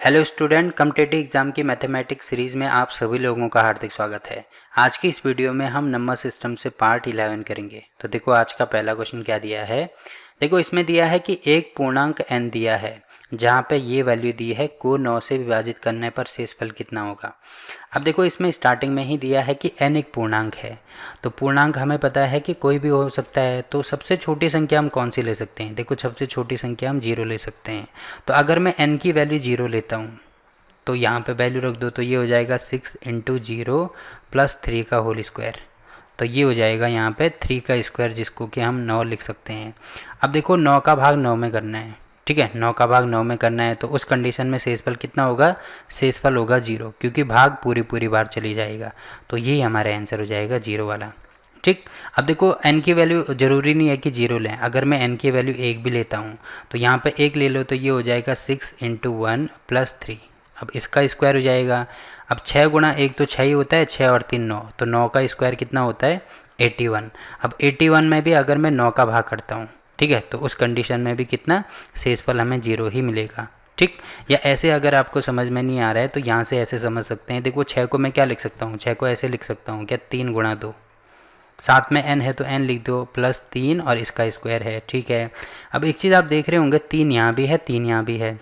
Hello student, competitive exam की mathematics series में आप सभी लोगों का हार्दिक स्वागत है। आज की इस वीडियो में हम नंबर सिस्टम से पार्ट 11 करेंगे। तो देखो आज का पहला क्वेश्चन क्या दिया है। देखो इसमें दिया है कि एक पूर्णांक n दिया है जहाँ पे ये वैल्यू दी है को 9 से विभाजित करने पर शेषफल कितना होगा। अब देखो इसमें स्टार्टिंग में ही दिया है कि n एक पूर्णांक है, तो पूर्णांक हमें पता है कि कोई भी हो सकता है। तो सबसे छोटी संख्या हम कौन सी ले सकते हैं। देखो सबसे छोटी संख्या हम 0 ले सकते हैं। तो अगर मैं n की वैल्यू 0 लेता हूँ तो यहाँ पे वैल्यू रख दो, तो ये हो जाएगा 6 इंटू 0 प्लस 3 का होल स्क्वायर। तो ये हो जाएगा यहाँ पे 3 का स्क्वायर, जिसको कि हम 9 लिख सकते हैं। अब देखो 9 का भाग 9 में करना है, ठीक है। 9 का भाग 9 में करना है तो उस कंडीशन में शेषफल कितना होगा, शेषफल होगा 0, क्योंकि भाग पूरी पूरी बार चली जाएगा। तो यही हमारा आंसर हो जाएगा 0 वाला, ठीक। अब देखो n की वैल्यू ज़रूरी नहीं है कि 0 लें। अगर मैं n की वैल्यू 1 भी लेता हूँ तो यहाँ पे 1 ले लो, तो ये हो जाएगा 6 इंटू 1 प्लस 3। अब इसका स्क्वायर हो जाएगा। अब 6 गुणा 1 तो 6 ही होता है, 6 और 3 9, तो 9 का स्क्वायर कितना होता है 81। अब 81 में भी अगर मैं 9 का भाग करता हूँ, ठीक है, तो उस कंडीशन में भी कितना शेषफल हमें 0 ही मिलेगा, ठीक। या ऐसे अगर आपको समझ में नहीं आ रहा है तो यहाँ से ऐसे समझ सकते हैं। देखो 6 को मैं क्या लिख सकता हूँ, 6 को ऐसे लिख सकता हूँ क्या, 3 गुणा 2, साथ में n है तो n लिख दो, प्लस 3 और इसका स्क्वायर है, ठीक है। अब एक चीज़ आप देख रहे होंगे, 3 यहाँ भी है 3 यहाँ भी है,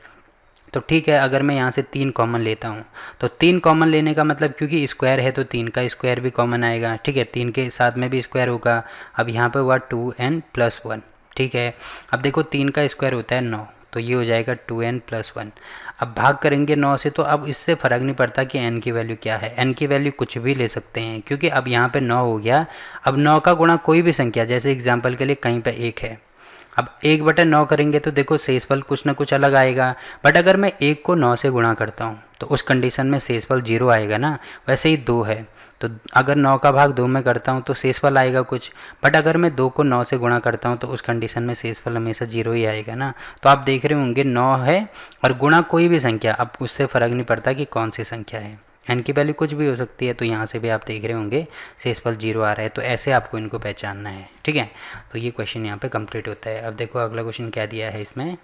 तो ठीक है। अगर मैं यहाँ से 3 कॉमन लेता हूँ तो 3 कॉमन लेने का मतलब, क्योंकि स्क्वायर है तो 3 का स्क्वायर भी कॉमन आएगा, ठीक है। 3 के साथ में भी स्क्वायर होगा। अब यहाँ पे हुआ 2n प्लस 1, ठीक है। अब देखो 3 का स्क्वायर होता है 9, तो ये हो जाएगा 2n प्लस 1। अब भाग करेंगे 9 से, तो अब इससे फ़र्क नहीं पड़ता कि n की वैल्यू क्या है। n की वैल्यू कुछ भी ले सकते हैं, क्योंकि अब यहाँ पे 9 हो गया। अब 9 का गुणा कोई भी संख्या, जैसे एग्जाम्पल के लिए कहीं पे 1 है, अब 1/9 करेंगे तो देखो शेषफल कुछ ना कुछ अलग आएगा। बट अगर मैं 1 को 9 से गुणा करता हूँ तो उस कंडीशन में शेषफल 0 आएगा ना। वैसे ही 2 है, तो अगर 9 का भाग 2 में करता हूँ तो शेषफल आएगा कुछ। बट अगर मैं 2 को 9 से गुणा करता हूँ तो उस कंडीशन में शेषफल हमेशा 0 ही आएगा ना। तो आप देख रहे होंगे 9 है और गुणा कोई भी संख्या, अब उससे फ़र्क नहीं पड़ता कि कौन सी संख्या है। n की वैल्यू कुछ भी हो सकती है, तो यहाँ से भी आप देख रहे होंगे शेषफल 0 आ रहा है। तो ऐसे आपको इनको पहचानना है, ठीक है। तो ये क्वेश्चन यहाँ पे कंप्लीट होता है। अब देखो अगला क्वेश्चन क्या दिया है इसमें।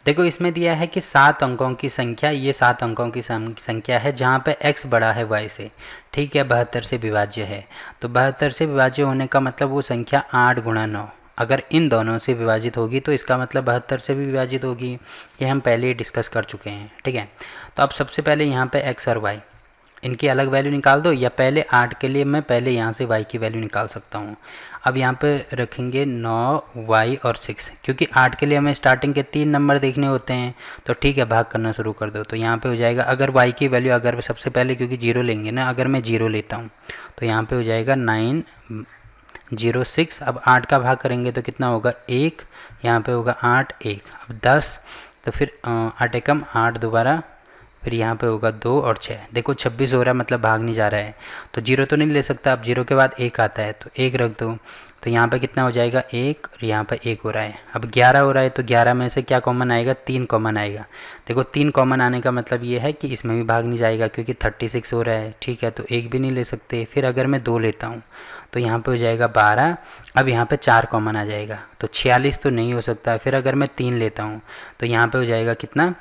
देखो इसमें दिया है कि 7 अंकों की संख्या, ये 7 अंकों की संख्या है जहाँ पे x बड़ा है y से, ठीक है, 72 से विभाज्य है। तो 72 से विभाज्य होने का मतलब वो संख्या 8 गुणा 9 अगर इन दोनों से विभाजित होगी तो इसका मतलब 72 से भी विभाजित होगी। ये हम पहले ही डिस्कस कर चुके हैं, ठीक है। तो अब सबसे पहले यहाँ पे x और y, इनकी अलग वैल्यू निकाल दो, या पहले 8 के लिए मैं पहले यहाँ से y की वैल्यू निकाल सकता हूँ। अब यहाँ पे रखेंगे 9 y और 6, क्योंकि 8 के लिए हमें स्टार्टिंग के 3 नंबर देखने होते हैं। तो ठीक है, भाग करना शुरू कर दो। तो यहाँ पे हो जाएगा, अगर y की वैल्यू, अगर सबसे पहले क्योंकि 0 लेंगे ना, अगर मैं 0 लेता हूँ तो यहाँ पे हो जाएगा 9 0 6। अब 8 का भाग करेंगे तो कितना होगा 1, यहाँ पे होगा 8 1, अब 10, तो फिर 8 एकम 8 दोबारा, फिर यहाँ पे होगा 2 और 6। देखो 26 हो रहा है, मतलब भाग नहीं जा रहा है, तो 0 तो नहीं ले सकता। अब 0 के बाद 1 आता है तो 1 रख दो, तो यहाँ पे कितना हो जाएगा 1, और यहाँ पे 1 हो रहा है। अब 11 हो रहा है, तो 11 में से क्या कॉमन आएगा, 3 कॉमन आएगा। देखो 3 कॉमन आने का मतलब ये है कि इसमें भी भाग नहीं जाएगा, क्योंकि 36 हो रहा है, ठीक है, तो 1 भी नहीं ले सकते। फिर अगर मैं 2 लेता हूँ तो यहाँ पे हो जाएगा 12। अब यहाँ पे 4 कॉमन आ जाएगा, तो 46 तो नहीं हो सकता। फिर अगर मैं 3 लेता हूँ तो यहाँ पे हो जाएगा कितना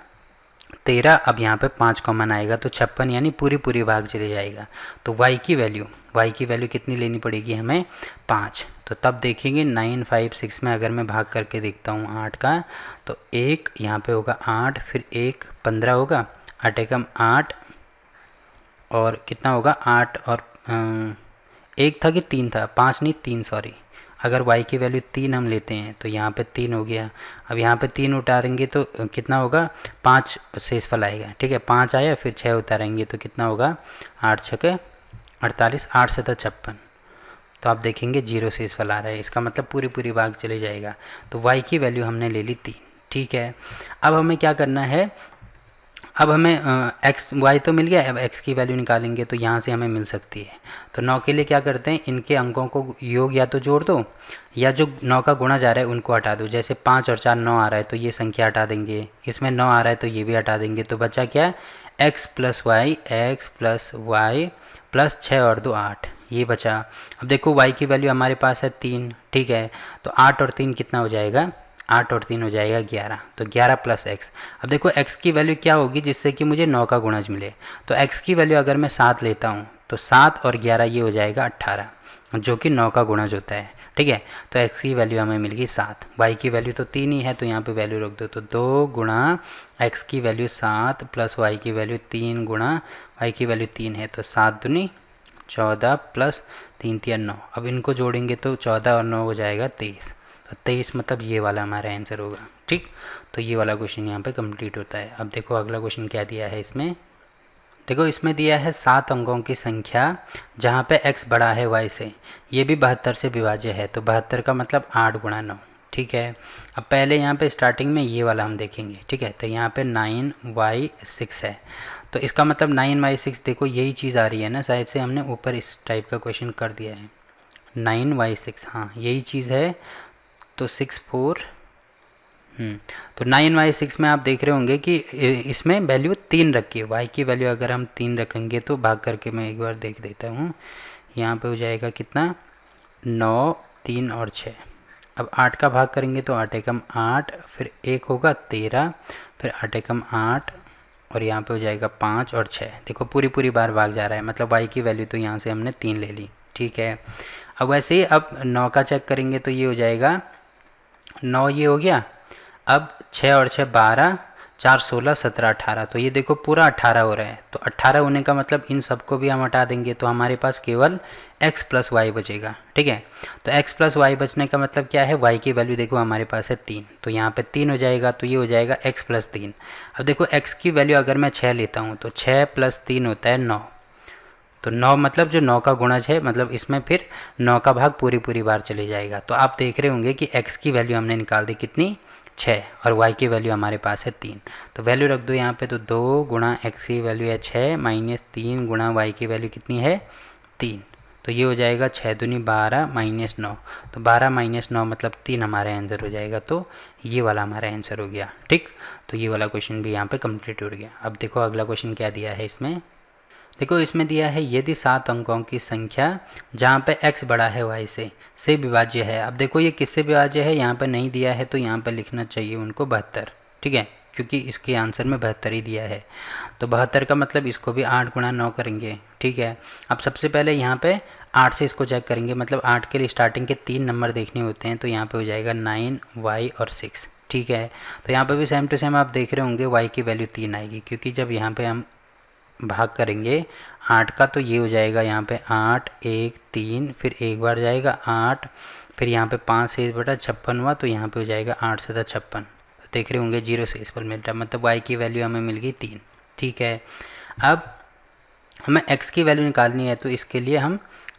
13। अब यहाँ पे 5 कॉमन आएगा, तो 56, यानी पूरी पूरी भाग चले जाएगा। तो y की वैल्यू कितनी लेनी पड़ेगी हमें, 5। तो तब देखेंगे 9 5 6 में अगर मैं भाग करके देखता हूँ 8 का, तो 1 यहाँ पे होगा 8, फिर 1 15 होगा, 8 एकम 8, और कितना होगा 8 और 1 था कि 3 था, 5 नहीं 3 सॉरी। अगर y की वैल्यू 3 हम लेते हैं तो यहाँ पे 3 हो गया। अब यहाँ पे 3 उतारेंगे तो कितना होगा 5 शेषफल आएगा, ठीक है। 5 आया, फिर 6 उतारेंगे तो कितना होगा 8 छके 48, 8 से 56, तो आप देखेंगे 0 शेषफल आ रहा है। इसका मतलब पूरी पूरी भाग चले जाएगा। तो y की वैल्यू हमने ले ली 3, ठीक है। अब हमें क्या करना है, अब हमें एक्स वाई तो मिल गया, अब एक्स की वैल्यू निकालेंगे तो यहाँ से हमें मिल सकती है। तो 9 के लिए क्या करते हैं, इनके अंकों को योग या तो जोड़ दो, या जो 9 का गुणा जा रहा है उनको हटा दो। जैसे 5 और 4 9 आ रहा है तो ये संख्या हटा देंगे, इसमें 9 आ रहा है तो ये भी हटा देंगे। तो बचा क्या, x प्लस वाई प्लस 6 और 2 8, ये बचा। अब देखो y की वैल्यू हमारे पास है 3, ठीक है। तो 8 और 3 कितना हो जाएगा 8 और 3 हो जाएगा 11, तो 11 प्लस x। अब देखो x की वैल्यू क्या होगी जिससे कि मुझे 9 का गुणज मिले, तो x की वैल्यू अगर मैं 7 लेता हूँ तो 7 और 11 ये हो जाएगा 18, जो कि 9 का गुणज होता है। ठीक है, तो x की वैल्यू हमें मिल गई 7, y की वैल्यू तो 3 ही है तो यहाँ पे वैल्यू रख दो, तो 2 गुणा x की वैल्यू 7 प्लस y की वैल्यू 3 गुणा y की वैल्यू 3 है, तो 7 दूनी 14 प्लस 3 3 9। अब इनको जोड़ेंगे तो 14 और 9 हो जाएगा 23, तो 23 मतलब ये वाला हमारा आंसर होगा। ठीक, तो ये वाला क्वेश्चन यहाँ पे कंप्लीट होता है। अब देखो अगला क्वेश्चन क्या दिया है इसमें। देखो इसमें दिया है 7 अंकों की संख्या जहाँ पे x बड़ा है y से, ये भी 72 से विभाज्य है, तो 72 का मतलब 8 गुणा 9। ठीक है, अब पहले यहाँ पे स्टार्टिंग में ये वाला हम देखेंगे। ठीक है, तो यहाँ पे 9y6 है, तो इसका मतलब 9y6, देखो यही चीज़ आ रही है ना, शायद से हमने ऊपर इस टाइप का क्वेश्चन कर दिया है। 9y6, हाँ यही चीज़ है, तो 6 4। तो 9y6 में आप देख रहे होंगे कि इसमें वैल्यू 3 रखी है, y की वैल्यू अगर हम 3 रखेंगे तो भाग करके मैं एक बार देख देता हूँ, यहाँ पे हो जाएगा कितना, 9 3 और 6। अब 8 का भाग करेंगे तो 8 एकम 8, फिर 1 होगा 13, फिर 8 एकम 8 और यहाँ पे हो जाएगा 5 और 6। देखो पूरी पूरी बार भाग जा रहा है, मतलब y की वैल्यू तो यहाँ से हमने 3 ले ली। ठीक है, अब वैसे ही अब 9 का चेक करेंगे तो ये हो जाएगा 9, ये हो गया। अब 6 और 6 12, 4 16 17 18, तो ये देखो पूरा 18 हो रहा है, तो 18 होने का मतलब इन सबको भी हम हटा देंगे तो हमारे पास केवल x प्लस वाई बचेगा। ठीक है, तो x प्लस वाई बचने का मतलब क्या है, y की वैल्यू देखो हमारे पास है 3, तो यहाँ पे 3 हो जाएगा, तो ये हो जाएगा x प्लस 3। अब देखो x की वैल्यू अगर मैं 6 लेता हूँ तो 6 प्लस 3 होता है 9, तो 9 मतलब जो 9 का गुणज है, मतलब इसमें फिर 9 का भाग पूरी पूरी बार चले जाएगा। तो आप देख रहे होंगे कि x की वैल्यू हमने निकाल दी कितनी, 6, और y की वैल्यू हमारे पास है 3, तो वैल्यू रख दो यहाँ पे, तो 2 गुणा x की वैल्यू है 6 माइनस 3 गुणा y की वैल्यू कितनी है 3, तो ये हो जाएगा 6 दूनी 12 माइनस 9, तो 12 माइनस 9 मतलब 3 हमारा आंसर हो जाएगा, तो ये वाला हमारा आंसर हो गया। ठीक, तो ये वाला क्वेश्चन भी यहाँ पे कंप्लीट हो गया। अब देखो अगला क्वेश्चन क्या दिया है इसमें। देखो इसमें दिया है यदि 7 अंकों की संख्या जहाँ पे x बड़ा है y से विभाज्य है। अब देखो ये किससे विभाज्य है, यहाँ पर नहीं दिया है, तो यहाँ पर लिखना चाहिए उनको 72। ठीक है, क्योंकि इसके आंसर में 72 ही दिया है, तो 72 का मतलब इसको भी 8 गुणा 9 करेंगे। ठीक है, अब सबसे पहले यहाँ पे 8 से इसको चेक करेंगे, मतलब 8 के लिए स्टार्टिंग के 3 नंबर देखने होते हैं, तो यहाँ पे हो जाएगा 9 y और 6। ठीक है, तो यहाँ पे भी सेम टू सेम आप देख रहे होंगे y की वैल्यू 3 आएगी, क्योंकि जब यहाँ पे हम भाग करेंगे 8 का, तो ये हो जाएगा यहाँ पे 8 1 3, फिर एक बार जाएगा 8, फिर यहाँ पे 5 से इस बटा 56 हुआ, तो यहाँ पे हो जाएगा 8 से 56, तो देख रहे होंगे 0 से इस पर मिलता, मतलब y की वैल्यू हमें मिल गई 3। ठीक है, अब हमें x की वैल्यू निकालनी है, तो इसके लिए हम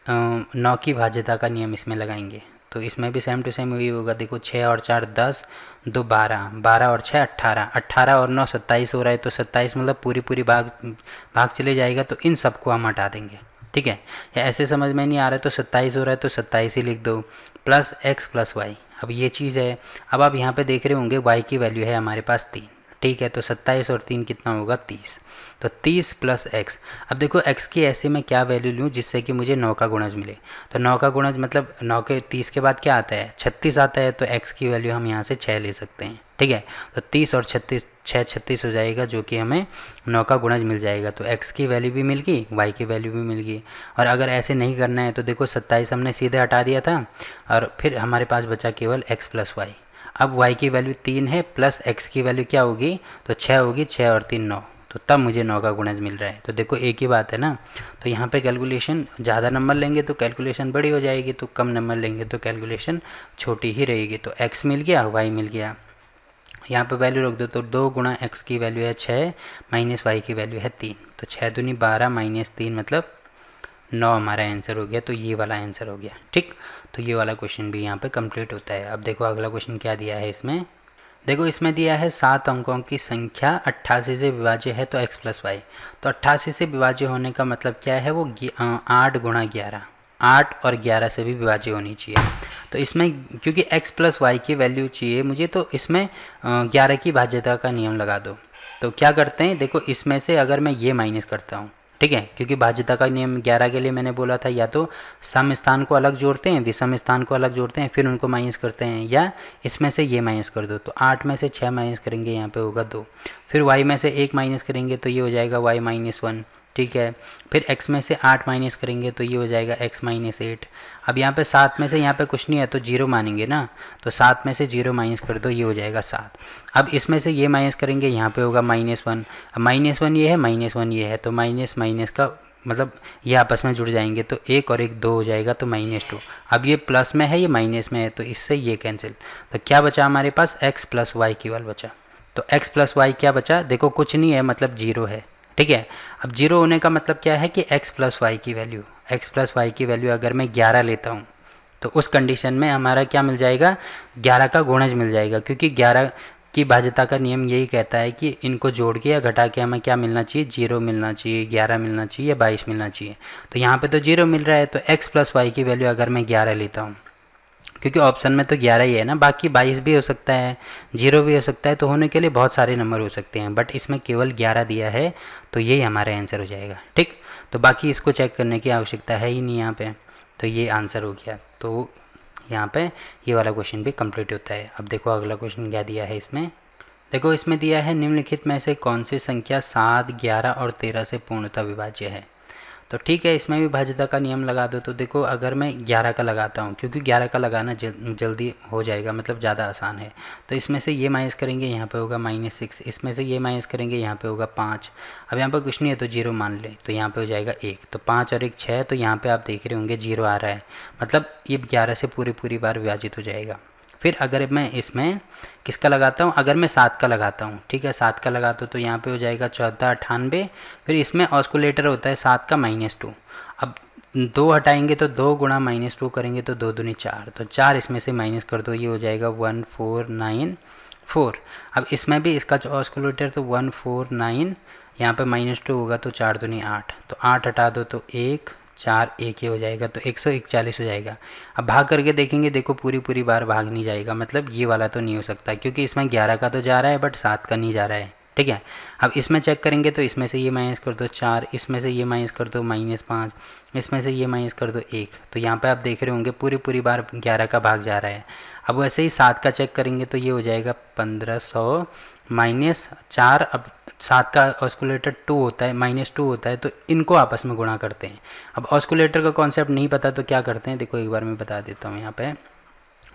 9 की भाज्यता का नियम इसमें लगाएंगे, तो इसमें भी सेम टू सेम वही होगा। देखो 6 और 4 10, 2 12, 12 और 6 18, 18 और 9 27 हो रहा है, तो 27 मतलब पूरी पूरी भाग चले जाएगा, तो इन सबको हम हटा देंगे। ठीक है, या ऐसे समझ में नहीं आ रहा है तो 27 हो रहा है तो 27 ही लिख दो, प्लस x प्लस वाई। अब ये चीज़ है, अब आप यहाँ पे देख रहे होंगे y की वैल्यू है हमारे पास 3। ठीक है, तो 27 और 3 कितना होगा 30, तो 30 प्लस x। अब देखो x की ऐसे में क्या वैल्यू लूँ जिससे कि मुझे 9 का गुणज मिले, तो 9 का गुणज मतलब 9 के 30 के बाद क्या आता है 36 आता है, तो x की वैल्यू हम यहाँ से 6 ले सकते हैं। ठीक है, तो 30 और 36 6 36 हो जाएगा, जो कि हमें 9 का गुणज मिल जाएगा, तो x की वैल्यू भी मिल गई, y की वैल्यू भी मिल गई। और अगर ऐसे नहीं करना है तो देखो 27 हमने सीधे हटा दिया था, और फिर हमारे पास बचा केवल x प्लस वाई। अब y की वैल्यू 3 है, प्लस x की वैल्यू क्या होगी, तो 6 होगी, 6 और 3 9, तो तब मुझे 9 का गुणज मिल रहा है। तो देखो एक ही बात है ना, तो यहाँ पे कैलकुलेशन ज़्यादा नंबर लेंगे तो कैलकुलेशन बड़ी हो जाएगी, तो कम नंबर लेंगे तो कैलकुलेशन छोटी ही रहेगी। तो x मिल गया, y मिल गया, यहाँ पे वैल्यू रख दो, तो 2 गुणा x की वैल्यू है 6 माइनस y की वैल्यू है 3, तो 6 दूनी 12 माइनस 3 मतलब 9 हमारा आंसर हो गया, तो ये वाला आंसर हो गया। ठीक, तो ये वाला क्वेश्चन भी यहाँ पे कंप्लीट होता है। अब देखो अगला क्वेश्चन क्या दिया है इसमें। देखो इसमें दिया है 7 अंकों की संख्या 88 से विभाज्य है तो x प्लस वाई, तो 88 से विभाज्य होने का मतलब क्या है, वो 8 गुणा 11, 8 और 11 से भी विभाज्य होनी चाहिए। तो इसमें क्योंकि x प्लस वाई की वैल्यू चाहिए मुझे, तो इसमें 11 की भाज्यता का नियम लगा दो। तो क्या करते हैं, देखो इसमें से अगर मैं ये माइनस करता हूँ, ठीक है, क्योंकि भाज्यता का नियम 11 के लिए मैंने बोला था या तो सम स्थान को अलग जोड़ते हैं, विषम स्थान को अलग जोड़ते हैं, फिर उनको माइनस करते हैं, या इसमें से ये माइनस कर दो। तो 8 में से 6 माइनस करेंगे, यहाँ पे होगा 2। फिर y में से 1 माइनस करेंगे तो ये हो जाएगा y माइनस 1, ठीक है। फिर x में से 8 माइनस करेंगे तो ये हो जाएगा x माइनस 8। अब यहाँ पे 7 में से यहाँ पे कुछ नहीं है तो 0 मानेंगे ना, तो 7 में से 0 माइनस कर दो, ये हो जाएगा 7। अब इसमें से ये माइनस करेंगे, यहाँ पे होगा -1। अब -1 ये है, -1 ये है, तो माइनस माइनस का मतलब ये आपस में जुड़ जाएंगे, तो 1 और 1 2 हो जाएगा, तो -2। अब ये प्लस में है, ये माइनस में है, तो इससे ये कैंसिल। तो क्या बचा हमारे पास, x प्लस वाई केवल बचा। तो x प्लस वाई क्या बचा, देखो कुछ नहीं है मतलब 0 है, ठीक है। अब 0 होने का मतलब क्या है कि x प्लस वाई की वैल्यू अगर मैं 11 लेता हूँ तो उस कंडीशन में हमारा क्या मिल जाएगा, 11 का गुणज मिल जाएगा, क्योंकि 11 की भाज्यता का नियम यही कहता है कि इनको जोड़ के या घटा के हमें क्या मिलना चाहिए, 0 मिलना चाहिए, 11 मिलना चाहिए या 22 मिलना चाहिए। तो यहाँ पे तो 0 मिल रहा है, तो x प्लस वाई की वैल्यू अगर मैं 11 लेता हूँ, क्योंकि ऑप्शन में तो 11 ही है ना, बाकी 22 भी हो सकता है, 0 भी हो सकता है, तो होने के लिए बहुत सारे नंबर हो सकते हैं, बट इसमें केवल 11 दिया है, तो यही हमारा आंसर हो जाएगा, ठीक। तो बाकी इसको चेक करने की आवश्यकता है ही नहीं यहाँ पे, तो ये आंसर हो गया। तो यहाँ पे ये वाला क्वेश्चन भी कंप्लीट होता है। अब देखो अगला क्वेश्चन क्या दिया है इसमें। देखो इसमें दिया है निम्नलिखित में से कौन सी संख्या 7, 11 और 13 से पूर्णतः विभाज्य है। तो ठीक है, इसमें भी भाज्यता का नियम लगा दो। तो देखो अगर मैं 11 का लगाता हूँ, क्योंकि 11 का लगाना जल्दी हो जाएगा, मतलब ज़्यादा आसान है, तो इसमें से ये माइनस करेंगे, यहाँ पे होगा -6। इसमें से ये माइनस करेंगे, यहाँ पे होगा 5। अब यहाँ पर कुछ नहीं है तो 0 मान ले, तो यहाँ पे हो जाएगा 1। तो 5 और 1 6, तो यहाँ पे आप देख रहे होंगे 0 आ रहा है, मतलब ये 11 से पूरी बार विभाजित हो जाएगा। फिर अगर मैं इसमें किसका लगाता हूँ, अगर मैं 7 का लगाता हूँ, ठीक है, 7 का लगाता हूँ तो यहाँ पे हो जाएगा 14 98। फिर इसमें ऑस्कुलेटर होता है 7 का -2। अब 2 हटाएंगे तो 2 गुणा -2 करेंगे तो 2 दूनी 4, तो 4 इसमें से माइनस कर दो, ये हो जाएगा 1494। अब इसमें भी इसका जो ऑस्कुलेटर तो 149, यहाँ पे -2 होगा तो 4 दूनी 8, तो 8 हटा दो तो 1 4 1 ही हो जाएगा, तो 141 हो जाएगा। अब भाग करके देखेंगे, देखो पूरी बार भाग नहीं जाएगा, मतलब ये वाला तो नहीं हो सकता, क्योंकि इसमें 11 का तो जा रहा है बट 7 का नहीं जा रहा है, ठीक है। अब इसमें चेक करेंगे तो इसमें से ये माइनस कर दो 4, इसमें से ये माइनस कर दो -5, इसमें से ये माइनस कर दो 1, तो यहाँ पे आप देख रहे होंगे पूरी बार 11 का भाग जा रहा है। अब वैसे ही 7 का चेक करेंगे तो ये हो जाएगा 1500 -4। अब 7 का ऑस्कुलेटर 2 होता है, -2 होता है, तो इनको आपस में गुणा करते हैं। अब ऑस्कुलेटर का कॉन्सेप्ट नहीं पता तो क्या करते हैं, देखो एक बार मैं बता देता हूँ। यहाँ पे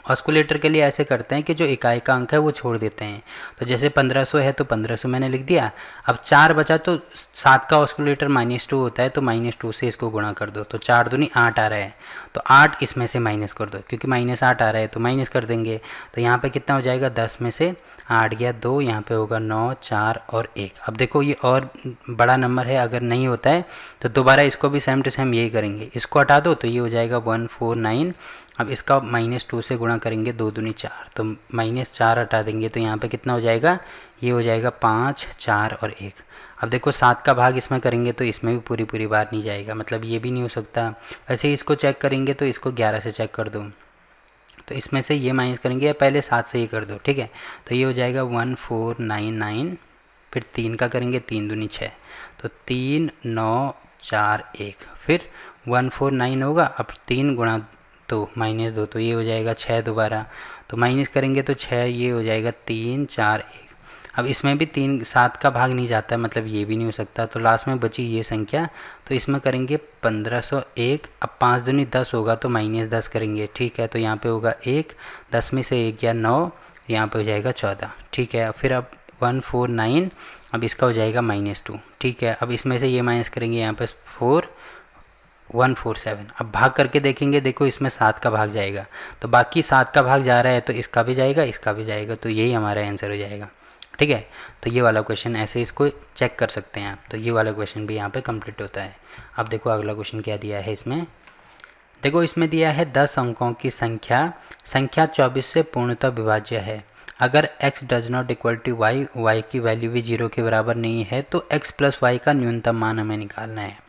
ऑस्कुलेटर के लिए ऐसे करते हैं कि जो इकाई का अंक है वो छोड़ देते हैं। तो जैसे 1500 है तो 1500 मैंने लिख दिया। अब 4 बचा तो 7 का ऑस्कुलेटर -2 होता है, तो -2 से इसको गुणा कर दो, तो 4 दूनी 8 आ रहा है, तो 8 इसमें से माइनस कर दो, क्योंकि -8 आ रहा है तो माइनस कर देंगे। तो यहाँ पे कितना हो जाएगा, 10 में से 8 गया 2, यहाँ पे होगा 9 4 और 1। अब देखो ये और बड़ा नंबर है, अगर नहीं होता है तो दोबारा इसको भी सेम टू सेम यही करेंगे, इसको हटा दो तो ये हो जाएगा 149। अब इसका -2 से गुणा करेंगे, 2 दूनी 4, तो -4 हटा देंगे तो यहाँ पे कितना हो जाएगा, ये हो जाएगा 5 4 और 1। अब देखो 7 का भाग इसमें करेंगे तो इसमें भी पूरी बार नहीं जाएगा, मतलब ये भी नहीं हो सकता। वैसे ही इसको चेक करेंगे तो इसको 11 से चेक कर दो, तो इसमें से ये माइनस करेंगे, या पहले 7 से ही कर दो, ठीक है। तो ये हो जाएगा 1499। फिर 3 का करेंगे, 3 दूनी 6, तो 3 9 4 1, फिर 149 होगा। अब 3 गुणा तो -2, तो ये हो जाएगा 6 दोबारा, तो माइनस करेंगे तो 6, ये हो जाएगा 3 4 1। अब इसमें भी 3 7 का भाग नहीं जाता, मतलब ये भी नहीं हो सकता, तो लास्ट में बची ये संख्या, तो इसमें करेंगे 1501। अब 5 दूनी 10 होगा तो -10 करेंगे, ठीक है। तो यहाँ पे होगा 1, 10 में से 1 या 9, यहाँ पे हो जाएगा 14, ठीक है। फिर अब 149, अब इसका हो जाएगा -2, ठीक है। अब इसमें से ये माइनस करेंगे, यहाँ पे 147। अब भाग करके देखेंगे, देखो इसमें 7 का भाग जाएगा, तो बाकी 7 का भाग जा रहा है तो इसका भी जाएगा, इसका भी जाएगा, तो यही हमारा आंसर हो जाएगा, ठीक है। तो ये वाला क्वेश्चन ऐसे इसको चेक कर सकते हैं आप, तो ये वाला क्वेश्चन भी यहाँ पे कंप्लीट होता है। अब देखो अगला क्वेश्चन क्या दिया है इसमें। देखो इसमें दिया है 10 अंकों की संख्या 24 से पूर्णतः विभाज्य है। अगर x does not equal to Y, Y की वैल्यू भी 0 के बराबर नहीं है, तो x प्लस वाई का न्यूनतम मान हमें निकालना है।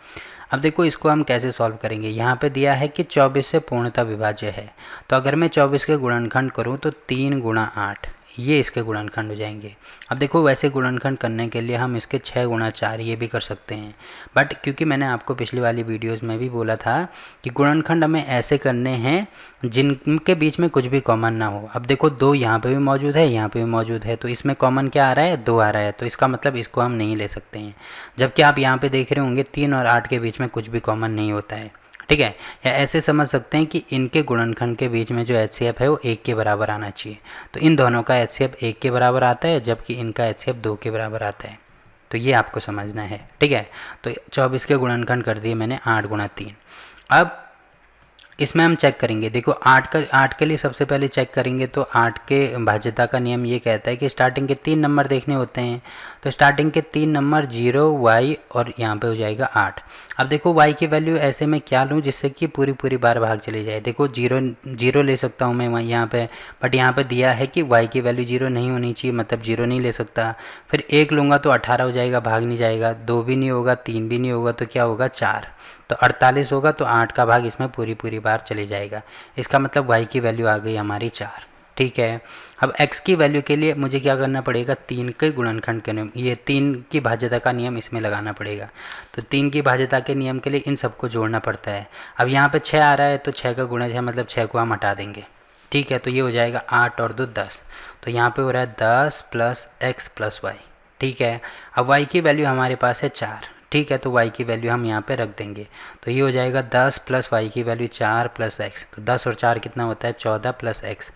अब देखो इसको हम कैसे सॉल्व करेंगे। यहाँ पे दिया है कि 24 से पूर्णतः विभाज्य है, तो अगर मैं 24 के गुणनखंड करूँ तो 3 गुणा 8, ये इसके गुणनखंड हो जाएंगे। अब देखो वैसे गुणनखंड करने के लिए हम इसके 6 गुणा 4 ये भी कर सकते हैं, बट क्योंकि मैंने आपको पिछली वाली वीडियोस में भी बोला था कि गुणनखंड हमें ऐसे करने हैं जिनके बीच में कुछ भी कॉमन ना हो। अब देखो 2 यहाँ पे भी मौजूद है, यहाँ पे भी मौजूद है, तो इसमें कॉमन क्या आ रहा है, 2 आ रहा है, तो इसका मतलब इसको हम नहीं ले सकते हैं। जबकि आप यहाँ पे देख रहे होंगे 3 और 8 के बीच में कुछ भी कॉमन नहीं होता है, ठीक है। या ऐसे समझ सकते हैं कि इनके गुणनखंड के बीच में जो HCF है वो 1 के बराबर आना चाहिए। तो इन दोनों का HCF 1 के बराबर आता है, जबकि इनका HCF 2 के बराबर आता है। तो ये आपको समझना है, ठीक है। तो 24 के गुणनखंड कर दिए मैंने 8 गुणा 3। अब इसमें हम चेक करेंगे, देखो 8 के लिए सबसे पहले चेक करेंगे तो 8 के भाज्यता का नियम ये कहता है कि स्टार्टिंग के 3 नंबर देखने होते हैं। तो स्टार्टिंग के 3 नंबर 0, y और यहाँ पे हो जाएगा 8। अब देखो y की वैल्यू ऐसे में क्या लूँ जिससे कि पूरी बार भाग चली जाए। देखो 0 ले सकता हूँ मैं यहाँ पे, बट यहाँ पे दिया है कि y की वैल्यू 0 नहीं होनी चाहिए, मतलब 0 नहीं ले सकता। फिर 1 लूँगा तो 18 हो जाएगा, भाग नहीं जाएगा। 2 भी नहीं होगा, 3 भी नहीं होगा, तो क्या होगा 4। तो 48 होगा, तो 8 का भाग इसमें पूरी बार चले जाएगा। इसका मतलब y की वैल्यू आ गई हमारी 4, ठीक है। अब x की वैल्यू के लिए मुझे क्या करना पड़ेगा, 3 के गुणनखंड के नियम, ये 3 की भाज्यता का नियम इसमें लगाना पड़ेगा। तो 3 की भाज्यता के नियम के लिए इन सबको जोड़ना पड़ता है। अब यहाँ पे 6 आ रहा है, तो 6 का गुणज है, मतलब 6 को हम हटा देंगे, ठीक है। तो ये हो जाएगा 8 और 2 10। तो यहाँ पे हो रहा है 10 प्लस x प्लस वाई, ठीक है। अब y की वैल्यू हमारे पास है 4, ठीक है। तो y की वैल्यू हम यहाँ पे रख देंगे। तो ये हो जाएगा 10 प्लस वाई की वैल्यू 4 प्लस x। तो 10 और 4 कितना होता है, 14 प्लस x।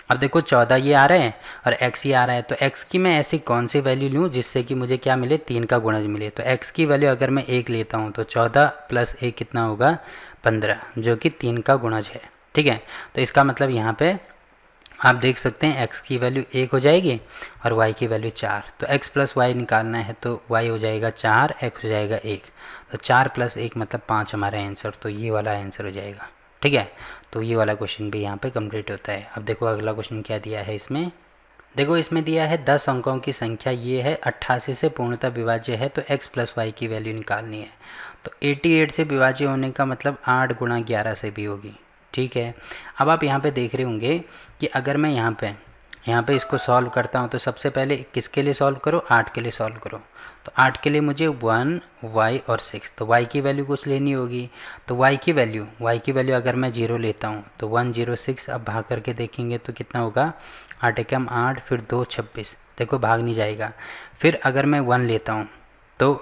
अब देखो 14 ये आ रहे हैं और x ये आ रहा है, तो x की मैं ऐसी कौन सी वैल्यू लूँ जिससे कि मुझे क्या मिले, 3 का गुणज मिले। तो x की वैल्यू अगर मैं 1 लेता हूँ तो 14 प्लस 1 कितना होगा, 15, जो कि 3 का गुणज है, ठीक है। तो इसका मतलब यहाँ पे आप देख सकते हैं x की वैल्यू 1 हो जाएगी और y की वैल्यू 4। तो x प्लस वाई निकालना है, तो y हो जाएगा 4, x हो जाएगा 1। तो 4 प्लस 1 मतलब 5 हमारा आंसर। तो ये वाला आंसर हो जाएगा, ठीक है। तो ये वाला क्वेश्चन भी यहाँ पे कंप्लीट होता है। अब देखो अगला क्वेश्चन क्या दिया है इसमें। देखो इसमें दिया है 10 अंकों की संख्या ये है, 88 से पूर्णतः विभाज्य है, तो x प्लस वाई की वैल्यू निकालनी है। तो 88 से विभाज्य होने का मतलब 8 गुणा 11 से भी होगी, ठीक है। अब आप यहाँ पे देख रहे होंगे कि अगर मैं यहाँ पे इसको सॉल्व करता हूँ तो सबसे पहले किसके लिए सॉल्व करो, 8 के लिए सॉल्व करो। तो 8 के लिए मुझे 1, y और 6, तो y की वैल्यू कुछ लेनी होगी। तो y की वैल्यू अगर मैं 0 लेता हूँ तो 1 0 6। अब भाग करके देखेंगे तो कितना होगा, 8 एकम 8, फिर 2 26, देखो भाग नहीं जाएगा। फिर अगर मैं 1 लेता हूँ तो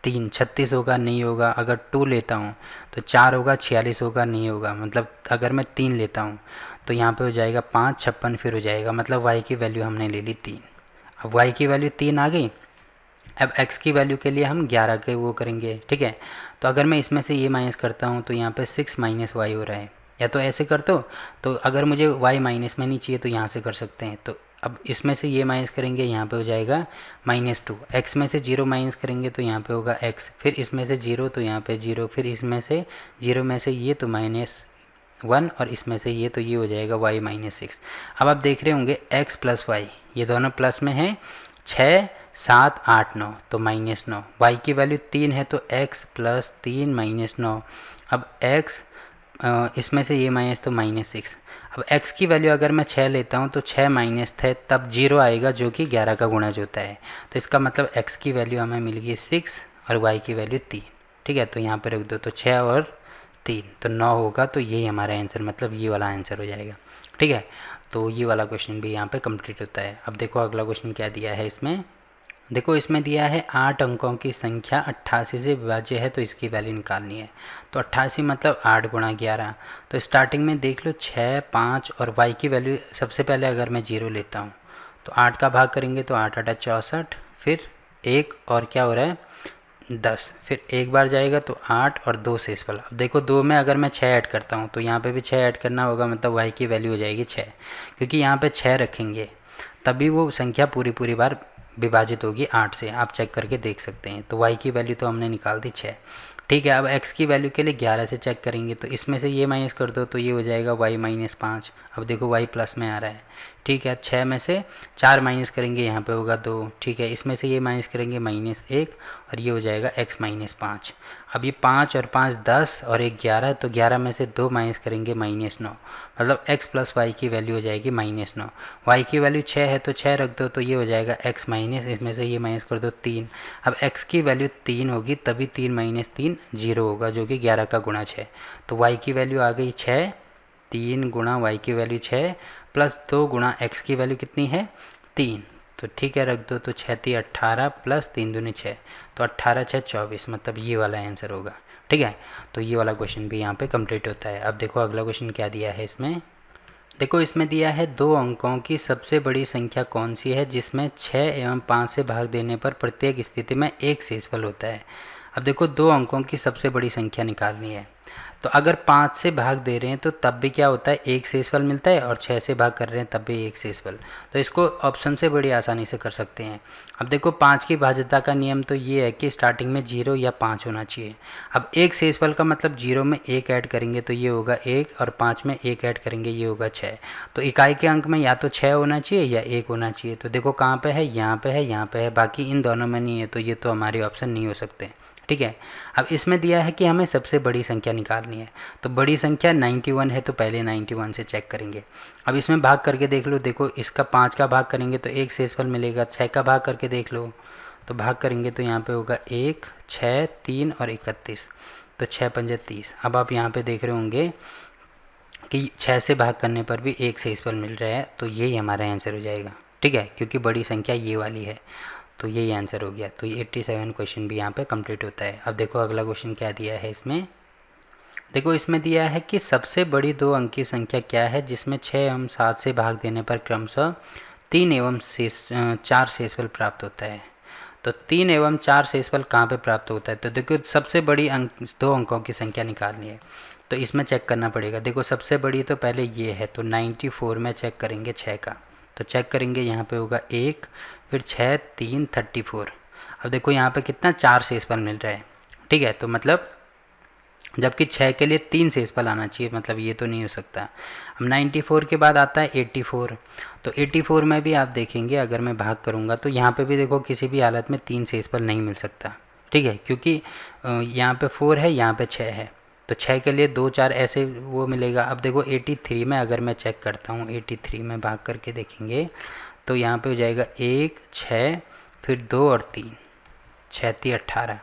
3 36 होगा, नहीं होगा। अगर 2 लेता हूँ तो 4 होगा, 46 होगा, नहीं होगा। मतलब अगर मैं 3 लेता हूँ तो यहाँ पे हो जाएगा 5 56, फिर हो जाएगा, मतलब y की वैल्यू हमने ले ली 3। अब y की वैल्यू 3 आ गई। अब x की वैल्यू के लिए हम 11 के वो करेंगे, ठीक है। तो अगर मैं इसमें से ये माइनस करता हूँ तो यहाँ पे 6 माइनस वाई हो रहा है, या तो ऐसे कर दो। तो अगर मुझे y माइनस में नहीं चाहिए तो यहाँ से कर सकते हैं। तो अब इसमें से ये माइनस करेंगे, यहाँ पे हो जाएगा -2। x में से 0 माइनस करेंगे तो यहाँ पे होगा x, फिर इसमें से 0 तो यहाँ पे 0, फिर इसमें से 0 में से ये तो -1, और इसमें से ये तो ये हो जाएगा y -6। अब आप देख रहे होंगे x प्लस वाई ये दोनों प्लस में हैं, 6 7 8 9, तो -9। y की वैल्यू 3 है तो x प्लस 3 -9। अब x इसमें से ये माइनस तो -6। अब x की वैल्यू अगर मैं 6 लेता हूँ तो 6 माइनस थे तब 0 आएगा, जो कि 11 का गुणज होता है। तो इसका मतलब x की वैल्यू हमें मिल गई 6 और y की वैल्यू 3, ठीक है। तो यहाँ पर रख दो, तो 6 और 3 तो 9 होगा। तो यही हमारा आंसर, मतलब ये वाला आंसर हो जाएगा, ठीक है। तो ये वाला क्वेश्चन भी यहाँ पे कंप्लीट होता है। अब देखो अगला क्वेश्चन क्या दिया है इसमें। देखो इसमें दिया है 8 अंकों की संख्या 88 से विभाज्य है, तो इसकी वैल्यू निकालनी है। तो 88 मतलब 8 गुणा 11। तो स्टार्टिंग में देख लो 6 5, और y की वैल्यू सबसे पहले अगर मैं 0 लेता हूँ तो 8 का भाग करेंगे तो 8 8 64, फिर 1 और क्या हो रहा है 10, फिर एक बार जाएगा तो 8 और 2 शेष वाला। अब देखो 2 में अगर मैं 6 ऐड करता हूँ तो यहाँ पे भी 6 ऐड करना होगा, मतलब y की वैल्यू हो जाएगी 6, क्योंकि यहाँ पे 6 रखेंगे तभी वो संख्या पूरी बार विभाजित होगी 8 से। आप चेक करके देख सकते हैं। तो y की वैल्यू तो हमने निकाल दी 6, ठीक है। अब x की वैल्यू के लिए 11 से चेक करेंगे, तो इसमें से ये माइनस कर दो तो ये हो जाएगा y माइनस 5। अब देखो y प्लस में आ रहा है। ठीक है। अब 6 में से 4 माइनस करेंगे, यहाँ पे होगा 2। ठीक है। इसमें से ये माइनस करेंगे -1 और ये हो जाएगा x माइनस 5। अब ये 5 और 5 10 और 1 11, तो 11 में से 2 माइनस करेंगे -9, मतलब x प्लस वाई की वैल्यू हो जाएगी -9। y की वैल्यू 6 है तो 6 रख दो तो ये हो जाएगा x माइनस, इसमें से ये माइनस कर दो 3। अब x की वैल्यू 3 होगी तभी 3 माइनस 3 0 होगा, जो कि 11 का गुणा 6। तो y की वैल्यू आ गई 6, 3 गुणा y की वैल्यू 6 प्लस 2 गुणा x की वैल्यू कितनी है 3। तो ठीक है, रख दो। तो 6 3 18 प्लस 3 दूनी 6, तो 18 6 24, मतलब ये वाला आंसर होगा। ठीक है। तो ये वाला क्वेश्चन भी यहाँ पे कंप्लीट होता है। अब देखो अगला क्वेश्चन क्या दिया है इसमें। देखो इसमें दिया है 2 अंकों की सबसे बड़ी संख्या कौन सी है जिसमें 6 एवं 5 से भाग देने पर प्रत्येक स्थिति में एक शेषफल होता है। अब देखो 2 अंकों की सबसे बड़ी संख्या निकालनी है, तो अगर 5 से भाग दे रहे हैं तो तब भी क्या होता है, एक शेषफल मिलता है, और 6 से भाग कर रहे हैं तब भी एक शेषफल। तो इसको ऑप्शन से बड़ी आसानी से कर सकते हैं। अब देखो 5 की भाज्यता का नियम तो ये है कि स्टार्टिंग में 0 या 5 होना चाहिए। अब एक शेषफल का मतलब 0 में 1 ऐड करेंगे तो ये होगा 1, और 5 में 1 ऐड करेंगे ये होगा 6। तो इकाई के अंक में या तो 6 होना चाहिए या 1 होना चाहिए। तो देखो कहाँ पे है, यहाँ पे है, यहाँ पे है, बाकी इन दोनों में नहीं है, तो ये तो हमारे ऑप्शन नहीं हो सकते। ठीक है। अब इसमें दिया है कि हमें सबसे बड़ी संख्या निकालनी है, तो बड़ी संख्या 91 है, तो पहले 91 से चेक करेंगे। अब इसमें भाग करके देख लो, देखो इसका 5 का भाग करेंगे तो एक शेषफल मिलेगा। 6 का भाग करके देख लो, तो भाग करेंगे तो यहाँ पे होगा 1, 6, 3 और 31, तो 6 पंजे 30। अब आप यहाँ पे देख रहे होंगे कि 6 से भाग करने पर भी एक शेषफल मिल रहा है, तो यही हमारा आंसर हो जाएगा। ठीक है, क्योंकि बड़ी संख्या ये वाली है, तो यही आंसर हो गया। तो ये 87 क्वेश्चन भी यहाँ पे कंप्लीट होता है। अब देखो अगला क्वेश्चन क्या दिया है इसमें। देखो इसमें दिया है कि सबसे बड़ी 2 अंक की संख्या क्या है जिसमें 6 एवं 7 से भाग देने पर क्रमशः 3 एवं 4 शेषफल प्राप्त होता है। तो 3 एवं 4 शेषफल कहाँ पे प्राप्त होता है, तो देखो सबसे बड़ी 2 अंकों की संख्या निकालनी है, तो इसमें चेक करना पड़ेगा। देखो सबसे बड़ी तो पहले ये है, तो 94 में चेक करेंगे 6 का, तो चेक करेंगे यहाँ पे होगा 1, फिर 6 3 34। अब देखो यहाँ पे कितना 4 शेषफल मिल रहा है। ठीक है, तो मतलब जबकि 6 के लिए 3 शेषफल आना चाहिए, मतलब ये तो नहीं हो सकता। अब 94 के बाद आता है 84, तो 84 में भी आप देखेंगे अगर मैं भाग करूँगा तो यहाँ पे भी देखो किसी भी हालत में 3 शेषफल नहीं मिल सकता। ठीक है, क्योंकि यहाँ पे 4 है, यहाँ पे 6 है, तो 6 के लिए 2 4 ऐसे वो मिलेगा। अब देखो 83 में अगर मैं चेक करता हूँ, 83 में भाग करके देखेंगे तो यहाँ पे हो जाएगा 1, 6, फिर 2 और 3, 6 3 18।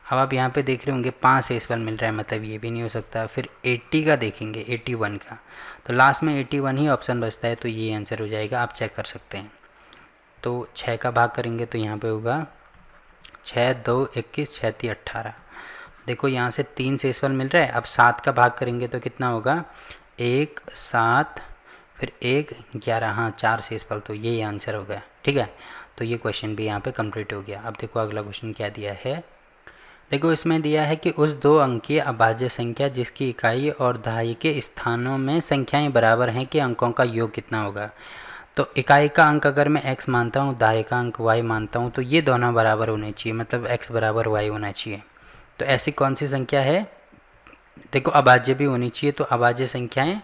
अब आप यहाँ पे देख रहे होंगे 5 शेषफल मिल रहा है, मतलब ये भी नहीं हो सकता। फिर 80 का देखेंगे, 81 का, तो लास्ट में 81 ही ऑप्शन बचता है, तो ये आंसर हो जाएगा। आप चेक कर सकते हैं। तो 6 का भाग करेंगे तो यहाँ पे होगा 6 2 21, 6 3 18। देखो यहाँ से 3 शेषफल मिल रहा है। अब 7 का भाग करेंगे तो कितना होगा, 1 7, फिर 1 11, हाँ 4 शेषफल, तो यही आंसर हो गया। ठीक है, तो ये क्वेश्चन भी यहाँ पे कंप्लीट हो गया। अब देखो अगला क्वेश्चन क्या दिया है। देखो इसमें दिया है कि उस 2 अंकीय अभाज्य संख्या जिसकी इकाई और दहाई के स्थानों में संख्याएं बराबर हैं कि अंकों का योग कितना होगा। तो इकाई का अंक अगर मैं x मानता हूँ, दहाई का अंक y मानता हूँ, तो ये दोनों बराबर होने चाहिए, मतलब x बराबर y होना चाहिए। तो ऐसी कौन सी संख्या है, देखो अभाज्य भी होनी चाहिए। तो अभाज्य संख्याएं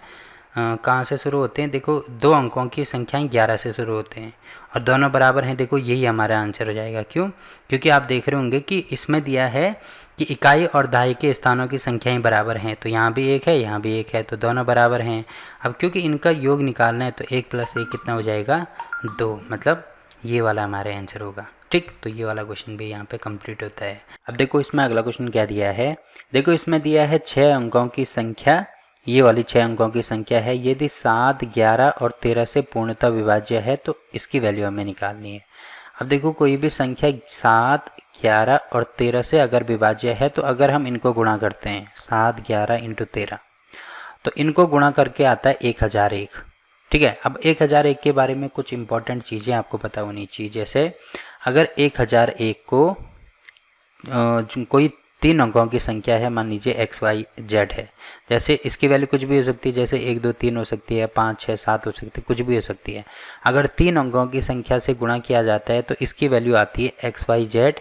कहाँ से शुरू होते हैं, देखो 2 अंकों की संख्याएं 11 से शुरू होते हैं और दोनों बराबर हैं। देखो यही हमारा आंसर हो जाएगा। क्यों, क्योंकि आप देख रहे होंगे कि इसमें दिया है कि इकाई और दहाई के स्थानों की संख्याएं बराबर हैं, तो यहाँ भी 1 है, यहाँ भी 1 है, तो दोनों बराबर हैं। अब क्योंकि इनका योग निकालना है तो 1 + 1 कितना हो जाएगा, 2, मतलब ये वाला हमारा आंसर होगा। ठीक, तो ये वाला क्वेश्चन भी यहाँ पे कंप्लीट होता है। अब देखो इसमें अगला क्वेश्चन क्या दिया है। देखो इसमें दिया है 6 अंकों की संख्या, ये वाली 6 अंकों की संख्या है, यदि 7 11 और 13 से पूर्णतः विभाज्य है तो इसकी वैल्यू हमें निकालनी है। अब देखो कोई भी संख्या 7 11 और 13 से अगर विभाज्य है, तो अगर हम इनको गुणा करते हैं 7 11 × 13, तो इनको गुणा करके आता है 1001। ठीक है, अब 1001 के बारे में कुछ इंपॉर्टेंट चीज़ें आपको पता होनी चाहिए। जैसे अगर 1001 को कोई 3 अंकों की संख्या है, मान लीजिए x y z है, जैसे इसकी वैल्यू कुछ भी हो सकती है, जैसे 1 2 3 हो सकती है, 5 6 7 हो सकती है, कुछ भी हो सकती है। अगर 3 अंकों की संख्या से गुणा किया जाता है तो इसकी वैल्यू आती है x y z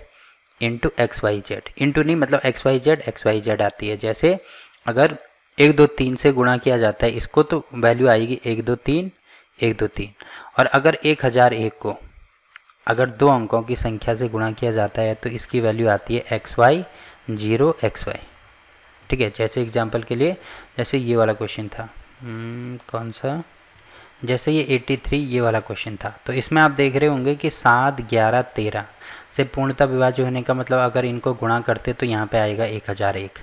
into X Y Z, into नहीं मतलब एक्स वाई जेड आती है। जैसे अगर 1 2 3 से गुणा किया जाता है इसको तो वैल्यू आएगी 1 2 3 1 2 3। और अगर 1001 को अगर 2 अंकों की संख्या से गुणा किया जाता है तो इसकी वैल्यू आती है एक्स वाई 0 एक्स वाई। ठीक है, जैसे एग्जांपल के लिए जैसे ये वाला क्वेश्चन था, कौन सा, जैसे ये 83 ये वाला क्वेश्चन था, तो इसमें आप देख रहे होंगे कि 7 11 13 से पूर्णतः विभाज्य होने का मतलब अगर इनको गुणा करते तो यहाँ पे आएगा 1001।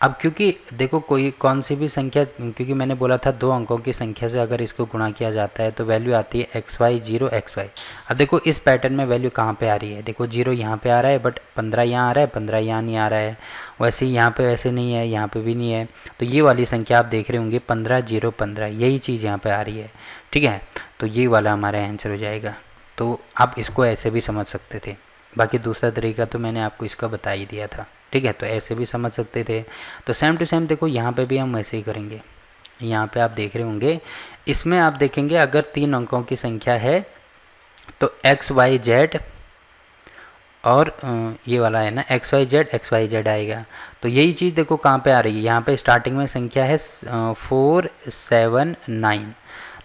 अब क्योंकि देखो कोई कौन सी भी संख्या, क्योंकि मैंने बोला था 2 अंकों की संख्या से अगर इसको गुणा किया जाता है तो वैल्यू आती है एक्स वाई 0 एक्स वाई। अब देखो इस पैटर्न में वैल्यू कहाँ पे आ रही है, देखो 0 यहाँ पे आ रहा है बट 15 यहाँ आ रहा है, 15 यहाँ नहीं आ रहा है, वैसे ही यहाँ पे वैसे नहीं है, यहाँ पे भी नहीं है। तो ये वाली संख्या आप देख रहे होंगे 15 0 15, यही चीज़ यहाँ पे आ रही है। ठीक है, तो ये वाला हमारा आंसर हो जाएगा। तो आप इसको ऐसे भी समझ सकते थे, बाकी दूसरा तरीका तो मैंने आपको इसका बता ही दिया था। ठीक है, तो ऐसे भी समझ सकते थे। तो सेम टू सेम देखो यहाँ पे भी हम वैसे ही करेंगे। यहाँ पे आप देख रहे होंगे, इसमें आप देखेंगे अगर 3 अंकों की संख्या है तो एक्स वाई जेड और ये वाला है ना एक्स वाई जेड आएगा। तो यही चीज़ देखो कहाँ पे आ रही है, यहाँ पे स्टार्टिंग में संख्या है 4 7 9,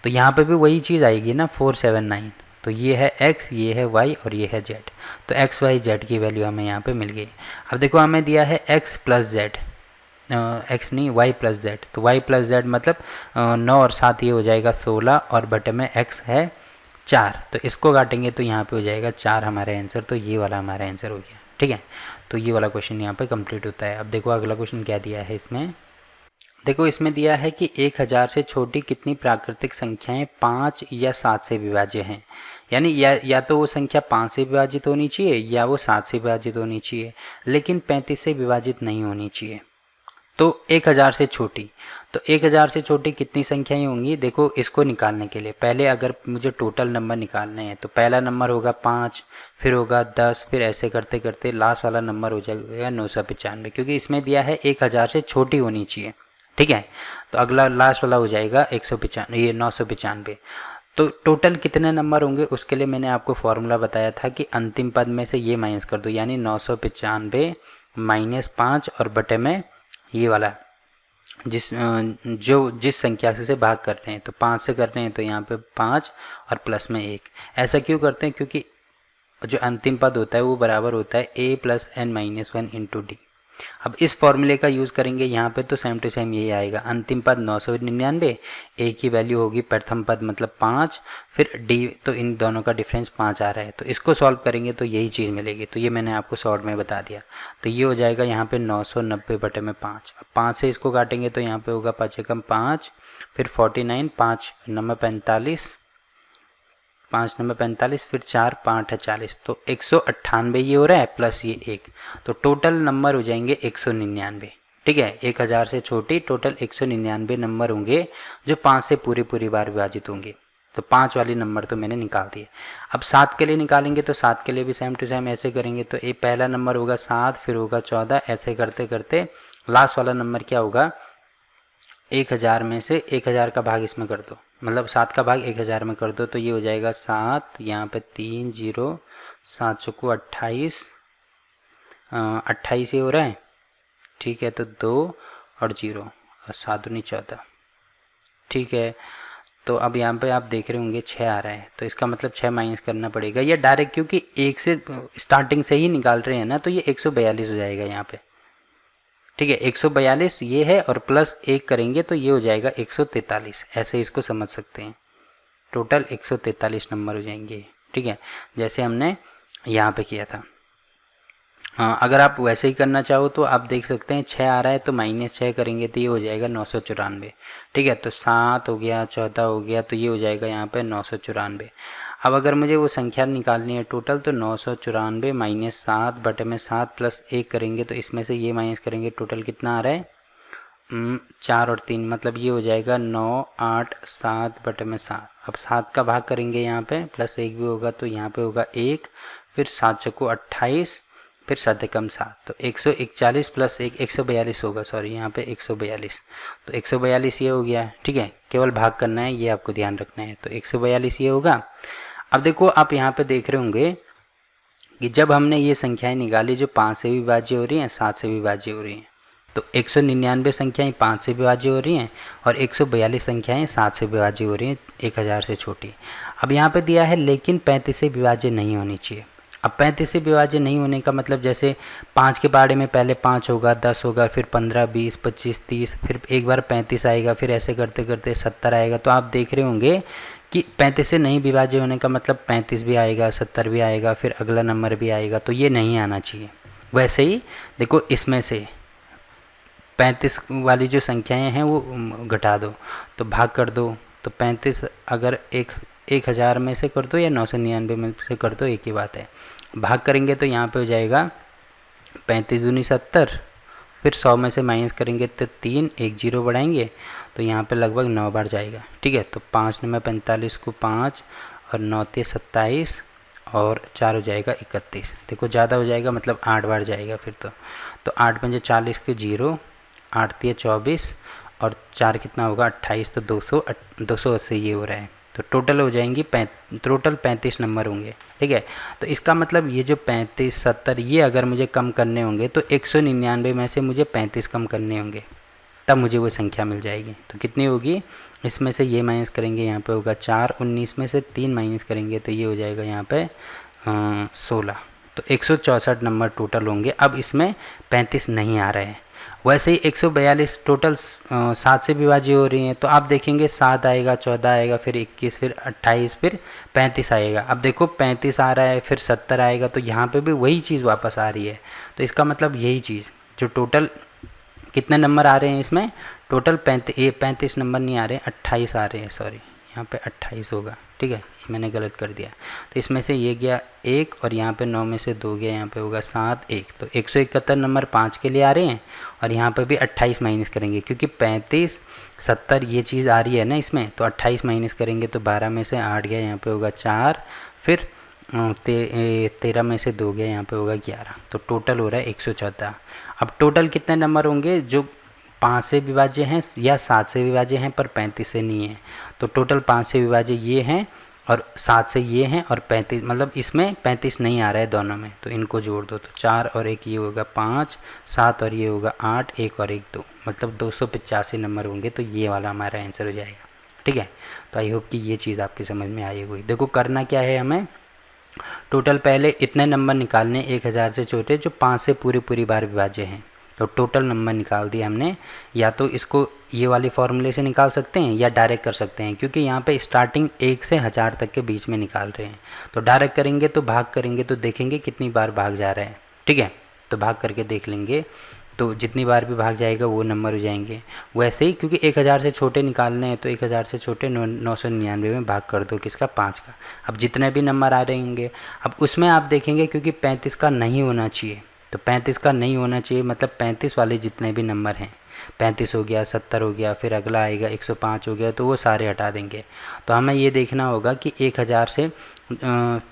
तो यहाँ पे भी वही चीज़ आएगी ना 4 7 9। तो ये है x, ये है y और ये है z। तो x y z की वैल्यू हमें यहाँ पे मिल गई। अब देखो हमें दिया है x प्लस जेड, x नहीं y प्लस जेड, तो y प्लस जेड मतलब 9 और 7 ये हो जाएगा 16 और बटे में x है 4, तो इसको काटेंगे तो यहाँ पे हो जाएगा 4 हमारा आंसर। तो ये वाला हमारा आंसर हो गया। ठीक है, तो ये वाला क्वेश्चन यहाँ पे कंप्लीट होता है। अब देखो अगला क्वेश्चन क्या दिया है इसमें, देखो इसमें दिया है कि 1000 से छोटी कितनी प्राकृतिक संख्याएं 5 या 7 से विभाज्य हैं। यानी या तो वो संख्या 5 से विभाजित होनी चाहिए या वो 7 से विभाजित होनी चाहिए, लेकिन 35 से विभाजित नहीं होनी चाहिए। तो 1000 से छोटी, तो 1000 से छोटी कितनी संख्याएं होंगी, देखो इसको निकालने के लिए पहले अगर मुझे टोटल नंबर निकालने हैं तो पहला नंबर होगा 5, फिर होगा 10, फिर ऐसे करते करते लास्ट वाला नंबर हो जाएगा 995, क्योंकि इसमें दिया है 1000 से छोटी होनी चाहिए। ठीक है, तो अगला लास्ट वाला हो जाएगा 195, ये 995। तो टोटल कितने नंबर होंगे उसके लिए मैंने आपको फॉर्मूला बताया था कि अंतिम पद में से ये माइनस कर दो, यानी 995 माइनस 5 और बटे में ये वाला जिस संख्या से भाग कर रहे हैं, तो 5 से कर रहे हैं तो यहाँ पे 5 और प्लस में 1। ऐसा क्यों करते हैं, क्योंकि जो अंतिम पद होता है वो बराबर होता है a plus N minus 1 into D. अब इस फॉर्मूले का यूज़ करेंगे यहाँ पे तो सेम टू सेम यही आएगा, अंतिम पद 999, ए की वैल्यू होगी प्रथम पद मतलब 5, फिर डी, तो इन दोनों का डिफरेंस 5 आ रहा है, तो इसको सॉल्व करेंगे तो यही चीज़ मिलेगी। तो ये मैंने आपको शॉर्ट में बता दिया। तो ये हो जाएगा यहाँ पे 990 बटे में 5। अब 5 से इसको काटेंगे तो यहाँ पे होगा 5 एकम 5, फिर 49, 5 नंबर 45, 5 नंबर 45, फिर 4 5 है 40, तो 198 ये हो रहा है प्लस ये 1, तो टोटल नंबर हो जाएंगे 199। ठीक है, 1000 से छोटी टोटल 199 नंबर होंगे जो 5 से पूरी बार विभाजित होंगे। तो 5 वाली नंबर तो मैंने निकाल दिए। अब 7 के लिए निकालेंगे तो 7 के लिए भी सेम टू सेम ऐसे करेंगे। तो ये पहला नंबर होगा 7, फिर होगा 14, ऐसे करते करते लास्ट वाला नंबर क्या होगा, 1000 में से 1000 का भाग इसमें कर दो, मतलब 7 का भाग 1000 में कर दो, तो ये हो जाएगा 7, यहाँ पे 3 0, 7 चौको 28, 28 ये हो रहा है। ठीक है, तो 2 और 0 और 7 दूनी 14। ठीक है, तो अब यहाँ पे आप देख रहे होंगे 6 आ रहा है, तो इसका मतलब 6 माइनस करना पड़ेगा, या डायरेक्ट क्योंकि 1 से स्टार्टिंग से ही निकाल रहे हैं ना, तो ये 142 हो जाएगा यहाँ पे। ठीक है, 142 ये है और प्लस 1 करेंगे तो ये हो जाएगा 143, ऐसे इसको समझ सकते हैं। टोटल 143 नंबर हो जाएंगे। ठीक है, जैसे हमने यहाँ पे किया था। अगर आप वैसे ही करना चाहो तो आप देख सकते हैं 6 आ रहा है तो माइनस 6 करेंगे तो ये हो जाएगा 994। ठीक है, तो 7 हो गया, 14 हो गया, तो ये हो जाएगा यहाँ पे 994। अब अगर मुझे वो संख्या निकालनी है टोटल, तो 994 माइनस 7 बटे में 7 प्लस 1 करेंगे तो इसमें से ये माइनस करेंगे, टोटल कितना आ रहा है 4 और 3, मतलब ये हो जाएगा 9 8 7 बटे में 7। अब 7 का भाग करेंगे यहाँ पे, प्लस 1 भी होगा तो यहाँ पे होगा 1, फिर 7 चौको 28, फिर 7 एकम 7, तो 141 प्लस 1 142 होगा, सॉरी यहाँ पे 142, तो 142 ये हो गया। ठीक है, केवल भाग करना है, ये आपको ध्यान रखना है, तो 142 ये होगा। अब देखो आप यहाँ पे देख रहे होंगे कि जब हमने ये संख्याएं निकाली जो 5 से भी विभाज्य हो रही हैं, 7 से भी विभाज्य हो रही हैं, तो 199 संख्याएं 5 से विभाज्य हो रही हैं और 142 संख्याएं 7 से विभाज्य हो रही हैं 1000 से छोटी। अब यहाँ पे दिया है लेकिन 35 से विभाज्य नहीं होनी चाहिए। अब 35 से विभाज्य नहीं होने का मतलब जैसे 5 के बारे में पहले 5 होगा, 10 होगा, फिर 15, 20, 25, 30, फिर एक बार 35 आएगा, फिर ऐसे करते करते 70 आएगा। तो आप देख रहे होंगे कि 35 से नहीं विभाज्य होने का मतलब 35 भी आएगा, 70 भी आएगा, फिर अगला नंबर भी आएगा, तो ये नहीं आना चाहिए। वैसे ही देखो इसमें से 35 वाली जो संख्याएं हैं वो घटा दो, तो भाग कर दो, तो 35 अगर 1000 में से कर दो या 999 में से कर दो, एक ही बात है। भाग करेंगे तो यहाँ पे हो जाएगा 35 दूनी 70, फिर 100 में से माइनस करेंगे तो 3, एक जीरो बढ़ाएंगे तो यहाँ पे लगभग 9 बार जाएगा। ठीक है, तो 5 9 45 को 5 और 9 3 27 और 4 हो जाएगा 31। देखो ज़्यादा हो जाएगा मतलब 8 बार जाएगा फिर तो 8 पंजे 40 के 0, 8 3 24 और 4 कितना होगा 28, तो 280 ये हो रहा है। तो टोटल हो जाएंगी टोटल 35 नंबर होंगे। ठीक है, तो इसका मतलब ये जो 35 70 ये अगर मुझे कम करने होंगे तो 199 में से मुझे 35 कम करने होंगे, तब मुझे वो संख्या मिल जाएगी। तो कितनी होगी, इसमें से ये माइनस करेंगे, यहाँ पे होगा 4, 19 में से 3 माइनस करेंगे तो ये हो जाएगा यहाँ पे 16। तो 164 नंबर टोटल होंगे। अब इसमें 35 नहीं आ रहे हैं। वैसे ही 142 टोटल 7 से विभाज्य हो रही हैं, तो आप देखेंगे 7 आएगा, 14 आएगा, फिर 21, फिर 28, फिर 35 आएगा। अब देखो 35 आ रहा है, फिर 70 आएगा, तो यहाँ पे भी वही चीज़ वापस आ रही है। तो इसका मतलब यही चीज़ जो टोटल कितने नंबर आ रहे हैं इसमें, टोटल 35 नंबर नहीं आ रहे हैं, 28 आ रहे हैं, सॉरी यहाँ पे 28 होगा। ठीक है, मैंने गलत कर दिया। तो इसमें से ये गया 1 और यहाँ पे 9 में से 2 गया, यहाँ पे होगा 7 1, तो 171 नंबर 5 के लिए आ रहे हैं। और यहाँ पे भी 28 माइनस करेंगे क्योंकि 35 70 ये चीज़ आ रही है ना इसमें, तो 28 माइनस करेंगे तो 12 में से 8 गया, यहाँ पे होगा 4, फिर 13 में से 2 गया, यहाँ पे होगा 11, तो टोटल हो रहा है 114। अब टोटल कितने नंबर होंगे जो 5 से विभाज्य हैं या 7 से विभाज्य हैं पर 35 से नहीं है। तो टोटल 5 से विभाज्य ये हैं और 7 से ये हैं और 35 मतलब इसमें 35 नहीं आ रहा है दोनों में, तो इनको जोड़ दो, तो 4 और 1 ये होगा 5, 7 और ये होगा 8, 1 और 1 2, मतलब 285 नंबर होंगे। तो ये वाला हमारा आंसर हो जाएगा। ठीक है, तो आई होप कि ये चीज़ आपकी समझ में आई होगी। देखो करना क्या है, हमें टोटल पहले इतने नंबर निकालने 1000 से छोटे जो 5 से पूरी बार विभाज्य हैं। तो टोटल नंबर निकाल दिया हमने। या तो इसको ये वाली फॉर्मूले से निकाल सकते हैं या डायरेक्ट कर सकते हैं, क्योंकि यहाँ पे स्टार्टिंग 1 से 1000 तक के बीच में निकाल रहे हैं। तो डायरेक्ट करेंगे तो भाग करेंगे तो देखेंगे कितनी बार भाग जा रहा है। ठीक है, तो भाग करके देख लेंगे, तो जितनी बार भी भाग जाएगा वो नंबर हो जाएंगे। वैसे ही क्योंकि 1000 से छोटे निकालने हैं तो 1000 से छोटे 999 में भाग कर दो, किसका 5 का। अब जितने भी नंबर आ रहे होंगे, अब उसमें आप देखेंगे क्योंकि 35 का नहीं होना चाहिए, तो 35 का नहीं होना चाहिए मतलब 35 वाले जितने भी नंबर हैं, 35 हो गया, 70 हो गया, फिर अगला आएगा 105 हो गया, तो वो सारे हटा देंगे। तो हमें ये देखना होगा कि 1000 से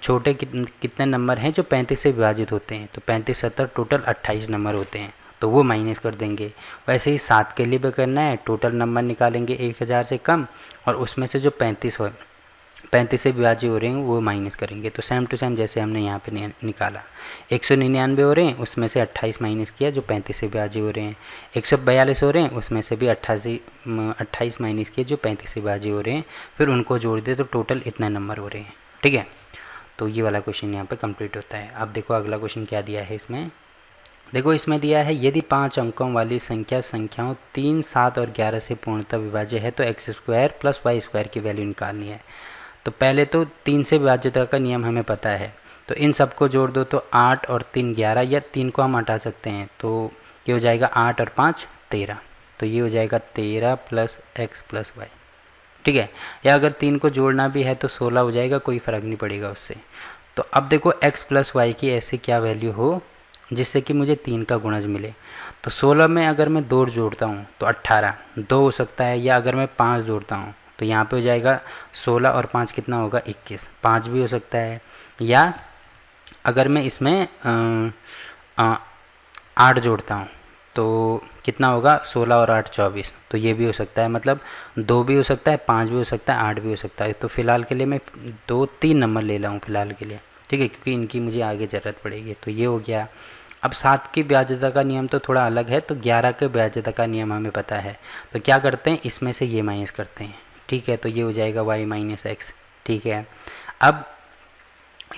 छोटे कितने नंबर हैं जो 35 से विभाजित होते हैं। तो 35 70 टोटल 28 नंबर होते हैं, तो वो माइनस कर देंगे। वैसे ही 7 के लिए भी करना है, टोटल नंबर निकालेंगे 1000 से कम और उसमें से जो 35 से विभाज्य हो रहे हैं वो माइनस करेंगे। तो सेम टू सेम जैसे हमने यहाँ पे निकाला, 199 हो रहे हैं उसमें से 28 माइनस किया जो 35 से विभाज्य हो रहे हैं, 142 हो रहे हैं उसमें से भी 28 माइनस किए जो 35 से विभाज्य हो रहे हैं, फिर उनको जोड़ दे तो टोटल इतना नंबर हो रहे हैं। ठीक है, तो ये वाला क्वेश्चन यहाँ पर कंप्लीट होता है। अब देखो अगला क्वेश्चन क्या दिया है इसमें। देखो इसमें दिया है यदि 5 अंकों वाली संख्याओं 3, 7 और 11 से पूर्णतः विभाज्य है तो x² + y² की वैल्यू निकालनी है। तो पहले तो 3 से विभाज्यता का नियम हमें पता है, तो इन सबको जोड़ दो तो 8 और 3 11, या 3 को हम हटा सकते हैं तो ये हो जाएगा 8 और 5 13, तो ये हो जाएगा 13 + x + y। ठीक है, या अगर 3 को जोड़ना भी है तो 16 हो जाएगा, कोई फ़र्क नहीं पड़ेगा उससे। तो अब देखो x + y की ऐसी क्या वैल्यू हो जिससे कि मुझे 3 का गुणज मिले। तो 16 में अगर मैं 2 जोड़ता हूँ तो 18, 2 हो सकता है, या अगर मैं 5 जोड़ता हूँ तो यहाँ पे हो जाएगा 16 और 5 कितना होगा 21, 5 भी हो सकता है। या अगर मैं इसमें 8 जोड़ता हूँ तो कितना होगा 16 और 8 24, तो ये भी हो सकता है, मतलब 2 भी हो सकता है, 5 भी हो सकता है, 8 भी हो सकता है। तो फ़िलहाल के लिए मैं 2 3 नंबर ले रहा हूँ फ़िलहाल के लिए। ठीक है, क्योंकि इनकी मुझे आगे ज़रूरत पड़ेगी। तो ये हो गया। अब 7 की ब्याजता का नियम तो थोड़ा अलग है, तो 11 के ब्याजता का नियम हमें पता है। तो क्या करते हैं, इसमें से ये माइनस करते हैं। ठीक है, तो ये हो जाएगा y माइनस एक्स। ठीक है, अब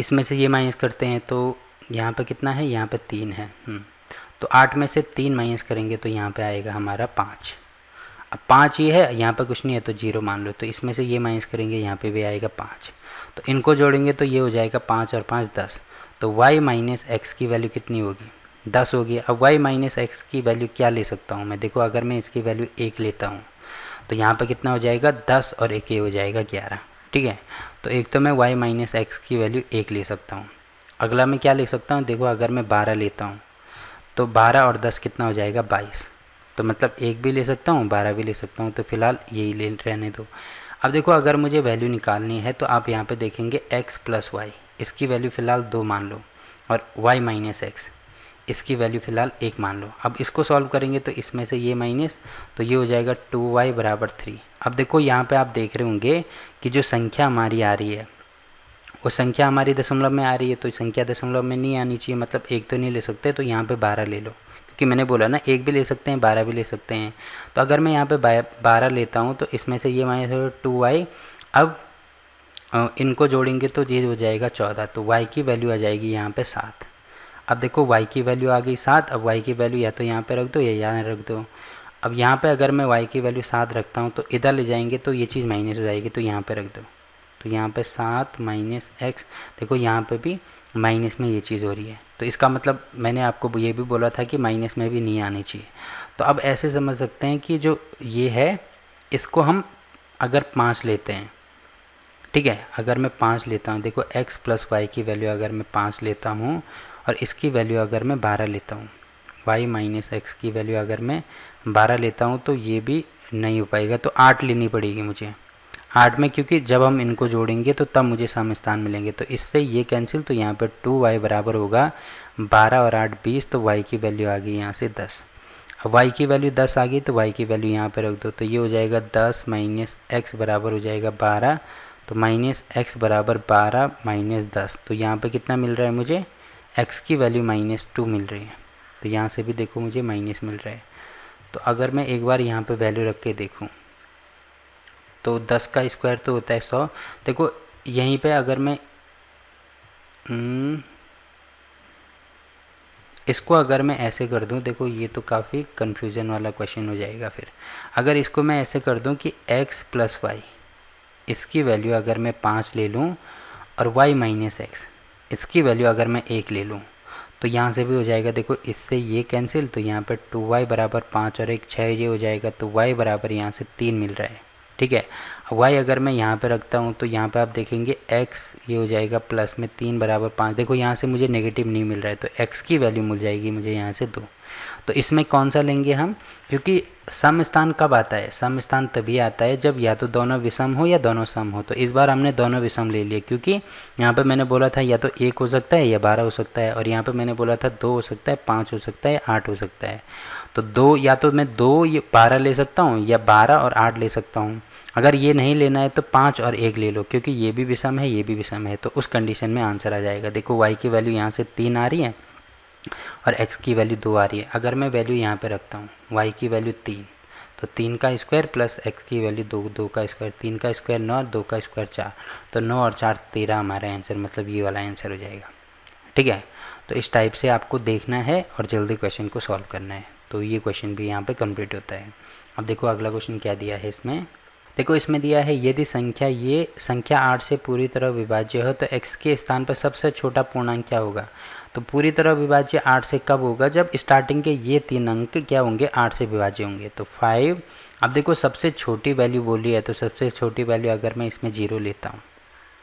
इसमें से ये माइनस करते हैं तो यहाँ पे कितना है, यहाँ पे 3 है। तो 8 में से 3 माइनस करेंगे तो यहाँ पे आएगा हमारा 5। अब 5 ये है, यहाँ पे कुछ नहीं है तो 0 मान लो। तो इसमें से ये माइनस करेंगे, यहाँ पे भी आएगा 5। तो इनको जोड़ेंगे तो ये हो जाएगा 5 और 5 10। तो y माइनस एक्स की वैल्यू कितनी होगी, 10 होगी। अब y माइनस एक्स की वैल्यू क्या ले सकता हूँ मैं, देखो अगर मैं इसकी वैल्यू 1 लेता हूँ तो यहाँ पे कितना हो जाएगा, 10 और 1 ये हो जाएगा 11। ठीक है, तो एक तो मैं y माइनस एक्स की वैल्यू 1 ले सकता हूँ। अगला मैं क्या ले सकता हूँ, देखो अगर मैं 12 लेता हूँ तो 12 और 10 कितना हो जाएगा, 22। तो मतलब 1 भी ले सकता हूँ, 12 भी ले सकता हूँ, तो फिलहाल यही ले रहने दो। अब देखो अगर मुझे वैल्यू निकालनी है तो आप यहाँ पे देखेंगे x प्लस वाई, इसकी वैल्यू फ़िलहाल 2 मान लो, और y माइनस एक्स इसकी वैल्यू फ़िलहाल 1 मान लो। अब इसको सॉल्व करेंगे तो इसमें से ये माइनस, तो ये हो जाएगा 2y बराबर 3। अब देखो यहाँ पे आप देख रहे होंगे कि जो संख्या हमारी आ रही है वो संख्या हमारी दशमलव में आ रही है, तो संख्या दशमलव में नहीं आनी चाहिए, मतलब 1 तो नहीं ले सकते। तो यहाँ पे 12 ले लो, क्योंकि मैंने बोला ना 1 भी ले सकते हैं, 12 भी ले सकते हैं। तो अगर मैं यहाँ पे 12 लेता हूँ तो इसमें से ये माइनस 2y, अब इनको जोड़ेंगे तो ये हो जाएगा 14। तो y की वैल्यू आ जाएगी यहाँ पे 7। अब देखो y की वैल्यू आ गई 7। अब y की वैल्यू या तो यहाँ पे रख दो या यहाँ रख दो। अब यहाँ पे अगर मैं y की वैल्यू 7 रखता हूँ तो इधर ले जाएंगे तो ये चीज़ माइनस हो जाएगी, तो यहाँ पे रख दो। तो यहाँ पे 7 माइनस एक्स, देखो यहाँ पे भी माइनस में ये चीज़ हो रही है, तो इसका मतलब मैंने आपको ये भी बोला था कि माइनस में भी नहीं आनी चाहिए। तो अब ऐसे समझ सकते हैं कि जो ये है इसको हम अगर 5 लेते हैं, ठीक है, अगर मैं 5 लेता हूँ, देखो x प्लस वाई की वैल्यू अगर मैं 5 लेता हूँ और इसकी वैल्यू अगर मैं 12 लेता हूँ, y माइनस एक्स की वैल्यू अगर मैं 12 लेता हूँ तो ये भी नहीं हो पाएगा, तो 8 लेनी पड़ेगी मुझे। 8 में, क्योंकि जब हम इनको जोड़ेंगे तो तब मुझे सम स्थान मिलेंगे, तो इससे ये कैंसिल। तो यहाँ पर 2y बराबर होगा 12 और 8 20, तो y की वैल्यू आ गई यहाँ से 10। अब y की वैल्यू 10 आ गई तो y की वैल्यू यहाँ पे रख दो, तो ये हो जाएगा 10 माइनस एक्स बराबर हो जाएगा 12। तो माइनस एक्स बराबर 12 माइनस 10, तो यहाँ पे कितना मिल रहा है मुझे, x की वैल्यू -2 मिल रही है। तो यहाँ से भी देखो मुझे माइनस मिल रहा है। तो अगर मैं एक बार यहाँ पे वैल्यू रख के देखूँ तो 10 का स्क्वायर तो होता है 100। देखो यहीं पे अगर मैं इसको अगर मैं ऐसे कर दूं, देखो ये तो काफ़ी कन्फ्यूज़न वाला क्वेश्चन हो जाएगा। फिर अगर इसको मैं ऐसे कर दूं कि x प्लस वाई इसकी वैल्यू अगर मैं 5 ले लूं और y माइनस एक्स इसकी वैल्यू अगर मैं 1 ले लूं, तो यहाँ से भी हो जाएगा। देखो इससे ये कैंसिल, तो यहाँ पर 2y बराबर 5 और 1 6 ये हो जाएगा, तो y बराबर यहाँ से 3 मिल रहा है। ठीक है, y अगर मैं यहाँ पे रखता हूँ तो यहाँ पे आप देखेंगे x ये हो जाएगा प्लस में 3 बराबर 5। देखो यहाँ से मुझे नेगेटिव नहीं मिल रहा है, तो x की वैल्यू मिल जाएगी मुझे यहाँ से 2। तो इसमें कौन सा लेंगे हम, क्योंकि सम स्थान कब आता है, सम स्थान तभी आता है जब या तो दोनों विषम हो या दोनों सम हो। तो इस बार हमने दोनों विषम ले लिए, क्योंकि यहाँ पे मैंने बोला था या तो 1 हो सकता है या 12 हो सकता है, और यहाँ पे मैंने बोला था 2 हो सकता है, 5 हो सकता है, 8 हो सकता है। तो 2 या तो मैं 2 या 12 ले सकता हूँ या 12 और 8 ले सकता हूँ। अगर ये नहीं लेना है तो 5 और 1 ले लो, क्योंकि ये भी विषम है ये भी विषम है, तो उस कंडीशन में आंसर आ जाएगा। देखो y की वैल्यू यहाँ से 3 आ रही है और x की वैल्यू 2 आ रही है। अगर मैं वैल्यू यहाँ पे रखता हूँ y की वैल्यू 3, तो 3 का स्क्वायर प्लस x की वैल्यू 2, 2 का स्क्वायर 3 का स्क्वायर 9, 2 का स्क्वायर 4, तो 9 और 4 13 हमारा आंसर, मतलब ये वाला आंसर हो जाएगा। ठीक है, तो इस टाइप से आपको देखना है और जल्दी क्वेश्चन को सॉल्व करना है। तो ये क्वेश्चन भी यहाँ पे कंप्लीट होता है। अब देखो अगला क्वेश्चन क्या दिया है इसमें, देखो इसमें दिया है यदि ये संख्या 8 से पूरी तरह विभाज्य हो तो x के स्थान पर सबसे छोटा पूर्णांक क्या होगा। तो पूरी तरह विभाज्य 8 से कब होगा, जब स्टार्टिंग के ये 3 अंक क्या होंगे, 8 से विभाज्य होंगे। तो 5, अब देखो सबसे छोटी वैल्यू बोली है, तो सबसे छोटी वैल्यू अगर मैं इसमें 0 लेता हूँ,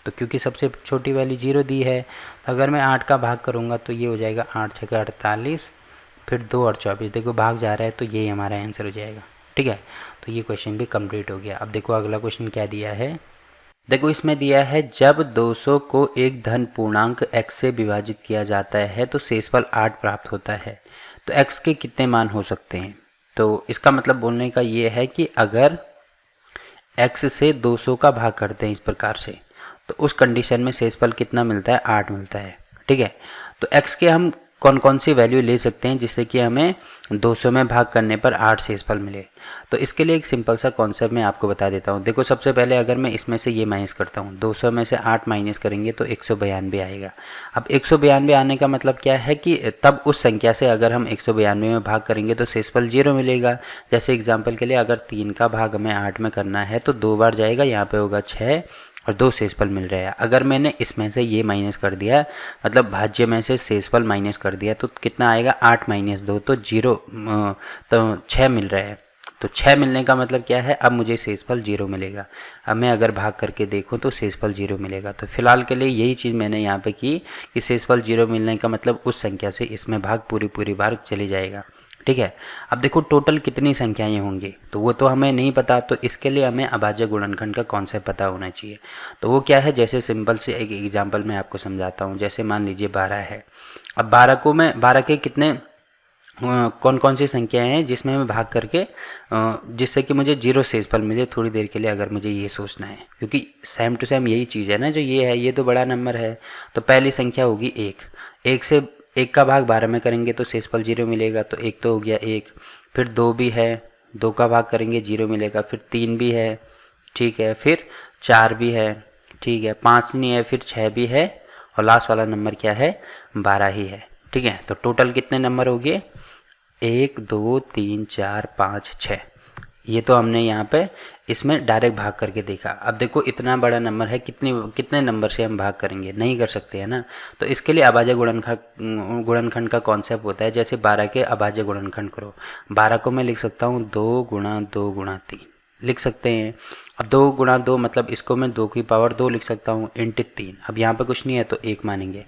तो क्योंकि सबसे छोटी वैल्यू 0 दी है, तो अगर मैं 8 का भाग करूँगा तो ये हो जाएगा 8 छक्के 48, फिर 2 और 24, देखो भाग जा रहा है, तो यही हमारा आंसर हो जाएगा। ठीक है, तो ये क्वेश्चन भी कंप्लीट हो गया। अब देखो अगला क्वेश्चन क्या दिया है, देखो इसमें दिया है जब 200 को एक धन पूर्णांक x से विभाजित किया जाता है तो शेषफल 8 प्राप्त होता है, तो x के कितने मान हो सकते हैं। तो इसका मतलब बोलने का ये है कि अगर x से 200 का भाग करते हैं इस प्रकार से, तो उस कंडीशन में शेषफल कितना मिलता है, 8 मिलता है। ठीक है, तो x के हम कौन कौन सी वैल्यू ले सकते हैं जिससे कि हमें 200 में भाग करने पर 8 शेषफल मिले। तो इसके लिए एक सिंपल सा कॉन्सेप्ट मैं आपको बता देता हूँ। देखो सबसे पहले अगर मैं इसमें से ये माइनस करता हूँ, 200 में से 8 माइनस करेंगे तो 192 आएगा। अब 192 आने का मतलब क्या है कि तब उस संख्या से अगर हम 192 में भाग करेंगे तो शेषफल 0 मिलेगा। जैसे एग्जाम्पल के लिए अगर 3 का भाग हमें 8 में करना है तो 2 बार जाएगा, यहाँ पे होगा 6 और 2 शेषफल मिल रहे हैं। अगर मैंने इसमें से ये माइनस कर दिया, मतलब भाज्य में से शेषफल माइनस कर दिया, तो कितना आएगा, 8 माइनस 2 तो 0, तो 6 मिल रहा है। तो 6 मिलने का मतलब क्या है, अब मुझे शेषफल 0 मिलेगा। अब मैं अगर भाग करके देखूं तो शेषफल 0 मिलेगा। तो फिलहाल के लिए यही चीज़ मैंने यहाँ पे की कि शेषफल 0 मिलने का मतलब उस संख्या से इसमें भाग पूरी बार चली जाएगा। ठीक है, अब देखो टोटल कितनी संख्याएं होंगी तो वो तो हमें नहीं पता, तो इसके लिए हमें अभाज्य गुणनखंड का कॉन्सेप्ट पता होना चाहिए। तो वो क्या है, जैसे सिंपल से एक एग्जांपल मैं आपको समझाता हूँ। जैसे मान लीजिए 12 है। अब 12 के कितने कौन कौन सी संख्याएं हैं जिसमें मैं भाग करके जिससे कि मुझे 0 शेषफल मिले थोड़ी देर के लिए, अगर मुझे ये सोचना है, क्योंकि सेम टू सेम यही चीज़ है ना, जो ये है ये तो बड़ा नंबर है। तो पहली संख्या होगी 1 से 1 का भाग 12 में करेंगे तो शेषफल 0 मिलेगा। तो 1 तो हो गया 1, फिर 2 भी है, 2 का भाग करेंगे 0 मिलेगा, फिर 3 भी है, ठीक है, फिर 4 भी है, ठीक है, 5 नहीं है, फिर 6 भी है, और लास्ट वाला नंबर क्या है, 12 ही है। ठीक है, तो टोटल कितने नंबर हो गए, 1 2 3 4 5 6। ये तो हमने यहाँ पे इसमें डायरेक्ट भाग करके देखा। अब देखो इतना बड़ा नंबर है, कितने नंबर से हम भाग करेंगे, नहीं कर सकते है ना। तो इसके लिए अभाज्य गुणनखंड का कॉन्सेप्ट होता है। जैसे 12 के अभाज्य गुणनखंड करो, 12 को मैं लिख सकता हूँ 2 गुणा 2 गुणा 3 लिख सकते हैं। अब 2 गुणा 2 मतलब इसको मैं 2 की पावर 2 लिख सकता हूँ इंटू 3। अब यहाँ पे कुछ नहीं है तो 1 मानेंगे।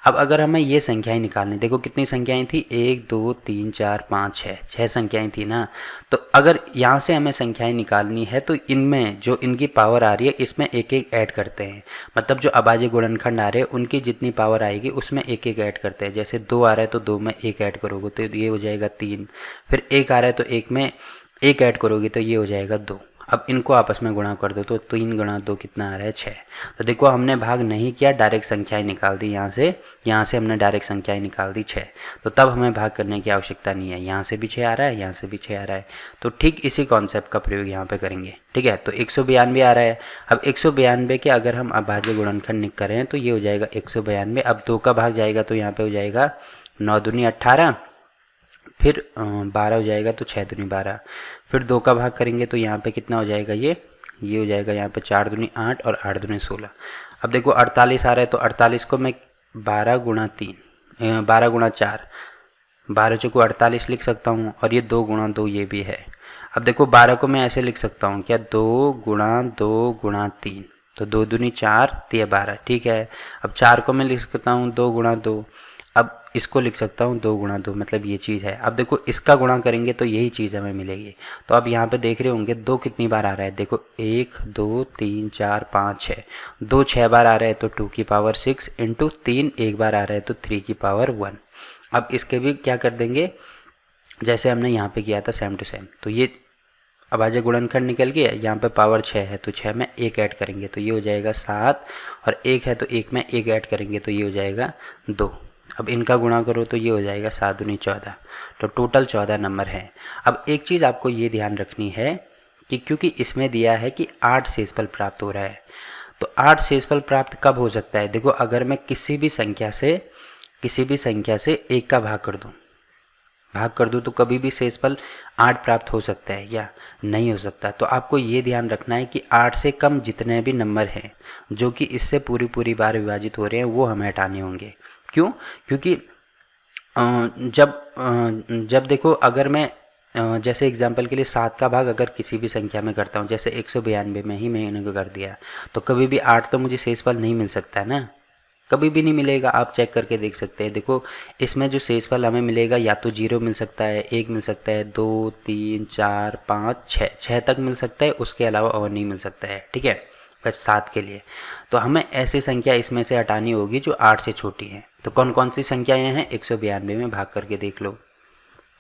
अब अगर हमें ये संख्याएं निकालनी, देखो कितनी संख्याएं थी, 1 2 3 4 5 6 संख्याएं थी ना। तो अगर यहाँ से हमें संख्याएं निकालनी है तो इनमें जो इनकी पावर आ रही है इसमें एक एक ऐड करते हैं। मतलब जो अभाज्य गुणनखंड आ रहे हैं उनकी जितनी पावर आएगी उसमें एक एक ऐड करते हैं। जैसे 2 आ रहा है तो 2 में 1 ऐड करोगे तो ये हो जाएगा 3, फिर 1 आ रहा है तो 1 में 1 ऐड करोगे तो ये हो जाएगा 2। अब इनको आपस में गुणा कर दो तो 3 गुणा 2 कितना आ रहा है, 6। तो देखो हमने भाग नहीं किया, डायरेक्ट संख्याएं निकाल दी। यहाँ से हमने डायरेक्ट संख्याएं निकाल दी 6। तो तब हमें भाग करने की आवश्यकता नहीं है। यहाँ से भी 6 आ रहा है, यहाँ से भी 6 आ रहा है। तो ठीक इसी कॉन्सेप्ट का प्रयोग यहाँ पे करेंगे। ठीक है, तो 192 आ रहा है। अब 192 के अगर हम अभाज्य गुणनखंड करें तो ये हो जाएगा 192। अब 2 का भाग जाएगा तो यहाँ पे हो जाएगा 9 दूनी 18, फिर 12 हो जाएगा तो 6 दूनी 12, फिर 2 का भाग करेंगे तो यहाँ पे कितना हो जाएगा, ये हो जाएगा यहाँ पे 4 दूनी 8 और 8 दूनी 16। अब देखो 48 आ रहा है तो 48 को मैं 12 गुणा 3 12 गुणा 4 12 चौको 48 लिख सकता हूँ, और ये 2 गुणा 2 ये भी है। अब देखो 12 को मैं ऐसे लिख सकता हूँ क्या, 2 गुणा 3 तो 2 दूनी 4 3 12, ठीक है। अब 4 को मैं लिख सकता हूँ 2 गुणा 2, अब इसको लिख सकता हूँ 2 गुणा 2, मतलब ये चीज़ है। अब देखो इसका गुणा करेंगे तो यही चीज़ हमें मिलेगी। तो अब यहाँ पे देख रहे होंगे 2 कितनी बार आ रहा है, देखो 1 2 3 4 5 6, 2 6 बार आ रहा है तो 2 की पावर 6 इंटू 3 1 बार आ रहा है तो 3 की पावर 1। अब इसके भी क्या कर देंगे, जैसे हमने यहाँ पे किया था सेम टू सेम। तो ये अभाज्य गुणनखंड निकल गया, यहाँ पे पावर 6 है तो 6 में 1 ऐड करेंगे तो ये हो जाएगा 7, और 1 है तो 1 में 1 ऐड करेंगे तो ये हो जाएगा 2। अब इनका गुणा करो तो ये हो जाएगा 7 दूनी 14, तो टोटल 14 नंबर हैं। अब एक चीज़ आपको ये ध्यान रखनी है कि क्योंकि इसमें दिया है कि 8 शेषफल प्राप्त हो रहा है, तो 8 शेषफल प्राप्त कब हो सकता है। देखो अगर मैं किसी भी संख्या से 1 का भाग कर दूं तो कभी भी शेषफल 8 प्राप्त हो सकता है या नहीं हो सकता। तो आपको ये ध्यान रखना है कि 8 से कम जितने भी नंबर हैं जो कि इससे पूरी बार विभाजित हो रहे हैं वो हमें हटाने होंगे। क्यों, क्योंकि जब देखो अगर मैं जैसे एग्जांपल के लिए 7 का भाग अगर किसी भी संख्या में करता हूँ, जैसे 192 में ही मैंने कर दिया, तो कभी भी 8 तो मुझे शेषफल नहीं मिल सकता है ना, कभी भी नहीं मिलेगा। आप चेक करके देख सकते हैं। देखो इसमें जो शेषफल हमें मिलेगा या तो 0 मिल सकता है, 1 मिल सकता है, 2 3 4 5 6 तक मिल सकता है, उसके अलावा और नहीं मिल सकता है। ठीक है, बस 7 के लिए। तो हमें ऐसी संख्या इसमें से हटानी होगी जो 8 से छोटी है। तो कौन कौन सी संख्याएं हैं, 192 में भाग करके देख लो।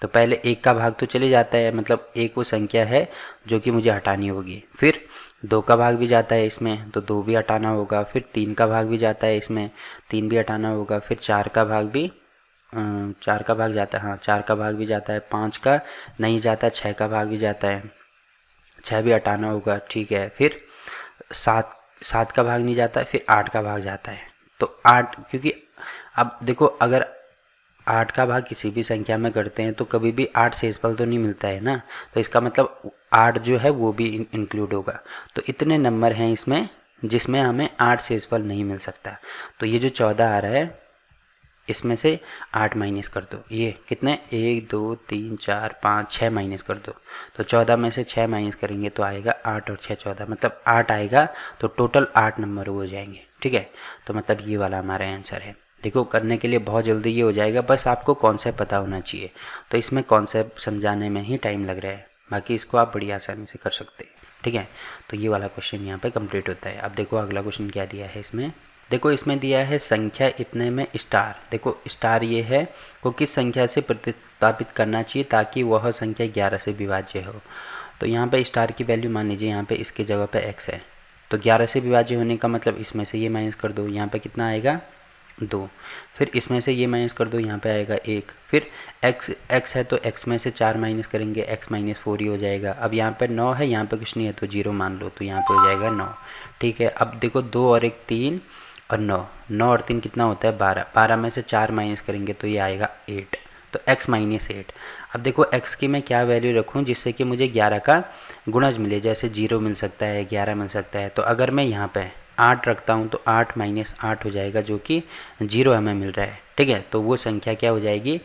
तो पहले एक का भाग तो चले जाता है, मतलब एक वो संख्या है जो कि मुझे हटानी होगी। फिर 2 का भाग भी जाता है इसमें, तो 2 भी हटाना होगा। फिर 3 का भाग भी जाता है इसमें, 3 भी हटाना होगा। फिर 4 का भाग भी 4 का भाग जाता है, हाँ 4 का भाग भी जाता है। 5 का नहीं जाता, 6 का भाग भी जाता है, 6 भी हटाना होगा, ठीक है। फिर 7 का भाग नहीं जाता, फिर 8 का भाग जाता है। तो 8, क्योंकि अब देखो अगर 8 का भाग किसी भी संख्या में करते हैं तो कभी भी 8 शेषफल तो नहीं मिलता है ना, तो इसका मतलब 8 जो है वो भी इंक्लूड होगा। तो इतने नंबर हैं इसमें जिसमें हमें 8 शेषफल नहीं मिल सकता। तो ये जो 14 आ रहा है इसमें से 8 माइनस कर दो। ये कितने, 1 2 3 4 5 6 माइनस कर दो। तो 14 में से 6 माइनस करेंगे तो आएगा 8 और 6 14, मतलब 8 आएगा। तो टोटल 8 नंबर हो जाएंगे, ठीक है। तो मतलब ये वाला हमारा आंसर है। देखो करने के लिए बहुत जल्दी ये हो जाएगा, बस आपको कॉन्सेप्ट पता होना चाहिए। तो इसमें कॉन्सेप्ट समझाने में ही टाइम लग रहा है, बाकी इसको आप बड़ी आसानी से कर सकते हैं, ठीक है। तो ये वाला क्वेश्चन यहाँ पे कंप्लीट होता है। अब देखो अगला क्वेश्चन क्या दिया है इसमें। देखो इसमें दिया है संख्या इतने में स्टार। देखो स्टार ये है को किस संख्या से प्रतिस्थापित करना चाहिए ताकि वह संख्या 11 से विभाज्य हो। तो यहाँ पे स्टार की वैल्यू मान लीजिए यहाँ पे इसके जगह पे x है, तो 11 से विभाज्य होने का मतलब इसमें से ये माइनस कर दो, यहाँ पे कितना आएगा 2। फिर इसमें से ये माइनस कर दो, यहाँ पे आएगा 1। फिर x है तो x में से 4 माइनस करेंगे, x माइनस 4 ही हो जाएगा। अब यहाँ पे 9 है, यहाँ पे कुछ नहीं है तो 0 मान लो, तो यहाँ पे हो जाएगा 9, ठीक है। अब देखो 2 और 1 3 और 9 और 3 कितना होता है 12। 12 में से 4 माइनस करेंगे तो ये आएगा 8, तो x माइनस 8। अब देखो x की मैं क्या वैल्यू रखूँ जिससे कि मुझे 11 का गुणज मिले, जैसे 0 मिल सकता है, 11 मिल सकता है। तो अगर मैं यहाँ पे 8 रखता हूँ तो 8 माइनस 8 हो जाएगा, जो कि 0 हमें मिल रहा है, ठीक है। तो वो संख्या क्या हो जाएगी